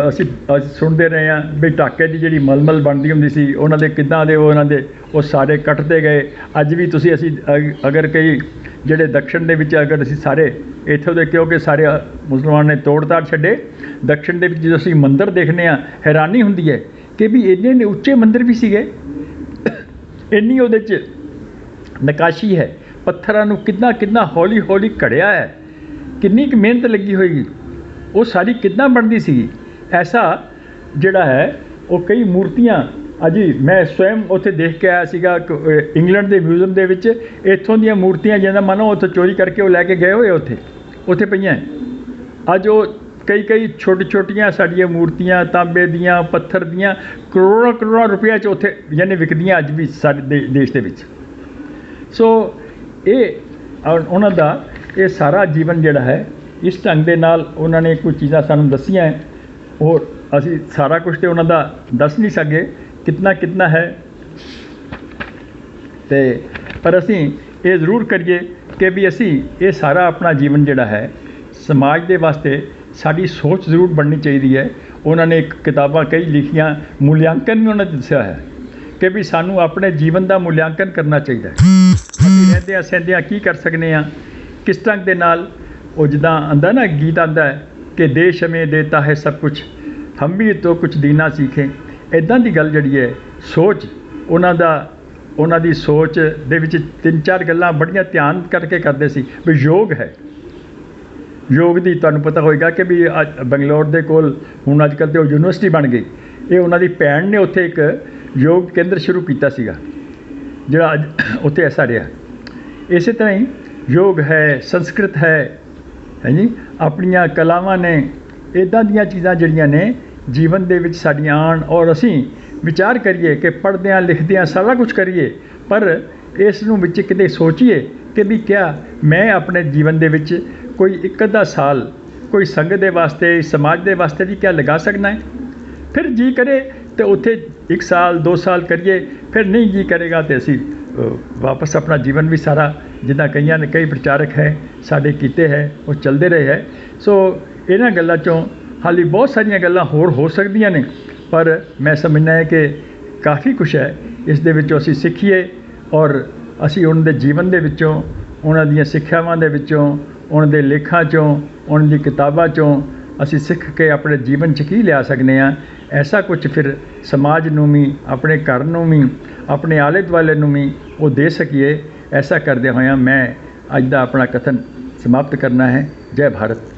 ਅਸੀਂ ਸੁਣਦੇ ਰਹੇ ਹਾਂ ਵੀ ਢਾਕੇ ਦੀ ਜਿਹੜੀ ਮਲਮਲ ਬਣਦੀ ਹੁੰਦੀ ਸੀ ਉਹਨਾਂ ਦੇ ਕਿੱਦਾਂ ਦੇ ਉਹਨਾਂ ਦੇ ਉਹ ਸਾਰੇ ਕੱਟਦੇ ਗਏ। ਅੱਜ ਵੀ ਅਸੀਂ ਅਗਰ ਕਈ ਜਿਹੜੇ ਦੱਖਣ ਦੇ ਵਿੱਚ ਅਗਰ ਅਸੀਂ ਸਾਰੇ ਇੱਥੋਂ ਦੇ, ਕਿਉਂਕਿ ਸਾਰੇ ਮੁਸਲਮਾਨ ਨੇ ਤੋੜ ਤਾੜ ਛੱਡੇ, ਦੱਖਣ ਦੇ ਵਿੱਚ ਜਦੋਂ ਅਸੀਂ ਮੰਦਿਰ ਦੇਖਦੇ ਹਾਂ ਹੈਰਾਨੀ ਹੁੰਦੀ ਹੈ ਕਿ ਵੀ ਇੰਨੇ ਉੱਚੇ ਮੰਦਿਰ ਵੀ ਸੀਗੇ, ਇੰਨੀ ਉਹਦੇ 'ਚ ਨਕਾਸ਼ੀ ਹੈ, ਪੱਥਰਾਂ ਨੂੰ ਕਿੰਨਾ ਹੌਲੀ ਹੌਲੀ ਘੜਿਆ ਹੈ, ਕਿੰਨੀ ਕੁ ਮਿਹਨਤ ਲੱਗੀ ਹੋਏਗੀ, ਉਹ ਸਾਰੀ ਕਿੱਦਾਂ ਬਣਦੀ ਸੀਗੀ। ਐਸਾ ਜਿਹੜਾ ਹੈ ਉਹ ਕਈ ਮੂਰਤੀਆਂ ਅਜੀ ਮੈਂ ਸਵੈਮ ਉੱਥੇ ਦੇਖ ਕੇ ਆਇਆ ਸੀਗਾ ਇੰਗਲੈਂਡ ਦੇ ਮਿਊਜ਼ੀਅਮ ਦੇ ਵਿੱਚ। ਇੱਥੋਂ ਦੀਆਂ ਮੂਰਤੀਆਂ ਜਿਹਦਾ ਮੰਨੋ ਉੱਥੋਂ ਚੋਰੀ ਕਰਕੇ ਉਹ ਲੈ ਕੇ ਗਏ ਹੋਏ ਉੱਥੇ ਪਈਆਂ। ਅੱਜ ਉਹ ਕਈ ਛੋਟੀਆਂ ਸਾਡੀਆਂ ਮੂਰਤੀਆਂ ਤਾਂਬੇ ਦੀਆਂ, ਪੱਥਰ ਦੀਆਂ ਕਰੋੜਾਂ ਰੁਪਏ 'ਚ ਉੱਥੇ ਯਾਨੀ ਵਿਕਦੀਆਂ ਅੱਜ ਵੀ ਸਾਡੇ ਦੇਸ਼ ਦੇ ਵਿੱਚ। ਸੋ ਇਹ ਉਹਨਾਂ ਦਾ ਇਹ ਸਾਰਾ ਜੀਵਨ ਜਿਹੜਾ ਹੈ ਇਸ ਢੰਗ ਦੇ ਨਾਲ ਉਹਨਾਂ ਨੇ ਕੁਝ ਚੀਜ਼ਾਂ ਸਾਨੂੰ ਦੱਸੀਆਂ ਹੈ। ਔਰ ਅਸੀਂ ਸਾਰਾ ਕੁਝ ਤੇ ਉਹਨਾਂ ਦਾ ਦੱਸ ਨਹੀਂ ਸਕੇ ਕਿਤਨਾ ਹੈ, ਤੇ ਪਰ ਅਸੀਂ ਇਹ ਜ਼ਰੂਰ ਕਰੀਏ ਕਿ ਵੀ ਅਸੀਂ ਇਹ ਸਾਰਾ ਆਪਣਾ ਜੀਵਨ ਜਿਹੜਾ ਹੈ ਸਮਾਜ ਦੇ ਵਾਸਤੇ ਸਾਡੀ ਸੋਚ ਜ਼ਰੂਰ ਬਣਨੀ ਚਾਹੀਦੀ ਹੈ। ਉਹਨਾਂ ਨੇ ਕਿਤਾਬਾਂ ਕਈ ਲਿਖੀਆਂ, ਮੁੱਲਿਆਂਕਨ ਵੀ ਉਹਨਾਂ ਨੇ ਦੱਸਿਆ ਹੈ ਕਿ ਵੀ ਸਾਨੂੰ ਆਪਣੇ ਜੀਵਨ ਦਾ ਮੁੱਲਿਆਂਕਨ ਕਰਨਾ ਚਾਹੀਦਾ ਹੈ। ਅਸੀਂ ਰਹਿੰਦਿਆਂ ਸਹਿੰਦਿਆਂ ਕੀ ਕਰ ਸਕਦੇ ਹਾਂ, ਕਿਸ ਢੰਗ ਦੇ ਨਾਲ। ਉਹ ਜਿੱਦਾਂ ਆਉਂਦਾ ਨਾ ਗੀਤ ਆਉਂਦਾ ਹੈ ਕਿ ਦੇਸ਼ ਹਮੇਂ ਦੇਤਾ ਹੈ ਸਭ ਕੁਛ, ਹਮ ਵੀ ਤੋਂ ਕੁਛ ਦੀਨਾ ਸਿੱਖੇ। ਇੱਦਾਂ ਦੀ ਗੱਲ ਜਿਹੜੀ ਹੈ ਸੋਚ ਉਹਨਾਂ ਦੀ ਸੋਚ ਦੇ ਵਿੱਚ 3-4 ਗੱਲਾਂ ਬੜੀਆਂ ਧਿਆਨ ਕਰਕੇ ਕਰਦੇ ਸੀ। ਵੀ ਯੋਗ ਹੈ, ਯੋਗ ਦੀ ਤੁਹਾਨੂੰ ਪਤਾ ਹੋਏਗਾ ਕਿ ਵੀ ਬੰਗਲੌਰ ਦੇ ਕੋਲ ਹੁਣ ਅੱਜ ਕੱਲ੍ਹ ਤਾਂ ਉਹ ਯੂਨੀਵਰਸਿਟੀ ਬਣ ਗਈ। ਇਹ ਉਹਨਾਂ ਦੀ ਭੈਣ ਨੇ ਉੱਥੇ ਇੱਕ ਯੋਗ ਕੇਂਦਰ ਸ਼ੁਰੂ ਕੀਤਾ ਸੀਗਾ ਜਿਹੜਾ ਅੱਜ ਉੱਥੇ ਐਸਾ ਰਿਹਾ। ਇਸੇ ਤਰ੍ਹਾਂ ਹੀ ਯੋਗ ਹੈ, ਸੰਸਕ੍ਰਿਤ ਹੈ ਜੀ, ਆਪਣੀਆਂ ਕਲਾਵਾਂ ਨੇ, ਇੱਦਾਂ ਦੀਆਂ ਚੀਜ਼ਾਂ ਜਿਹੜੀਆਂ ਨੇ ਜੀਵਨ ਦੇ ਵਿੱਚ ਸਾਡੀਆਂ ਆਉਣ। ਔਰ ਅਸੀਂ ਵਿਚਾਰ ਕਰੀਏ ਕਿ ਪੜ੍ਹਦਿਆਂ ਲਿਖਦਿਆਂ ਸਾਰਾ ਕੁਝ ਕਰੀਏ, ਪਰ ਇਸ ਨੂੰ ਵਿੱਚ ਕਿਤੇ ਸੋਚੀਏ ਕਿ ਵੀ ਕਿਆ ਮੈਂ ਆਪਣੇ ਜੀਵਨ ਦੇ ਵਿੱਚ ਕੋਈ ਇੱਕ ਅੱਧਾ ਸਾਲ ਕੋਈ ਸੰਗਤ ਦੇ ਵਾਸਤੇ, ਸਮਾਜ ਦੇ ਵਾਸਤੇ ਵੀ ਕਿਆ ਲਗਾ ਸਕਣਾ ਹੈ। ਫਿਰ ਜੀ ਕਰੇ ਤਾਂ ਉੱਥੇ 1 ਸਾਲ 2 ਸਾਲ ਕਰੀਏ, ਫਿਰ ਨਹੀਂ ਜੀ ਕਰੇਗਾ ਤਾਂ ਅਸੀਂ ਵਾਪਸ ਆਪਣਾ ਜੀਵਨ ਵੀ ਸਾਰਾ ਜਿੱਦਾਂ ਕਈ ਪ੍ਰਚਾਰਕ ਹੈ ਸਾਡੇ ਕੀਤੇ ਹੈ ਉਹ ਚੱਲਦੇ ਰਹੇ ਹੈ। ਸੋ ਇਹਨਾਂ ਗੱਲਾਂ 'ਚੋਂ ਹਾਲੇ ਬਹੁਤ ਸਾਰੀਆਂ ਗੱਲਾਂ ਹੋਰ ਹੋ ਸਕਦੀਆਂ ਨੇ, ਪਰ ਮੈਂ ਸਮਝਦਾ ਹੈ ਕਿ ਕਾਫੀ ਕੁਛ ਹੈ ਇਸ ਦੇ ਵਿੱਚੋਂ ਅਸੀਂ ਸਿੱਖੀਏ ਔਰ ਅਸੀਂ ਉਹਨਾਂ ਦੇ ਜੀਵਨ ਦੇ ਵਿੱਚੋਂ, ਉਹਨਾਂ ਦੀਆਂ ਸਿੱਖਿਆਵਾਂ ਦੇ ਵਿੱਚੋਂ, ਉਹਨਾਂ ਦੇ ਲੇਖਾਂ 'ਚੋਂ, ਉਹਨਾਂ ਦੀ ਕਿਤਾਬਾਂ 'ਚੋਂ ਅਸੀਂ ਸਿੱਖ ਕੇ ਆਪਣੇ ਜੀਵਨ 'ਚ ਕੀ ਲਿਆ ਸਕਦੇ ਹਾਂ। ਐਸਾ ਕੁਝ ਫਿਰ ਸਮਾਜ ਨੂੰ ਵੀ, ਆਪਣੇ ਘਰ ਨੂੰ ਵੀ, ਆਪਣੇ ਆਲੇ ਦੁਆਲੇ ਨੂੰ ਵੀ ਉਹ ਦੇ ਸਕੀਏ। ਐਸਾ ਕਰਦੇ ਹੋਇਆਂ ਮੈਂ ਅੱਜ ਦਾ ਆਪਣਾ ਕਥਨ समाप्त करना है। जय भारत,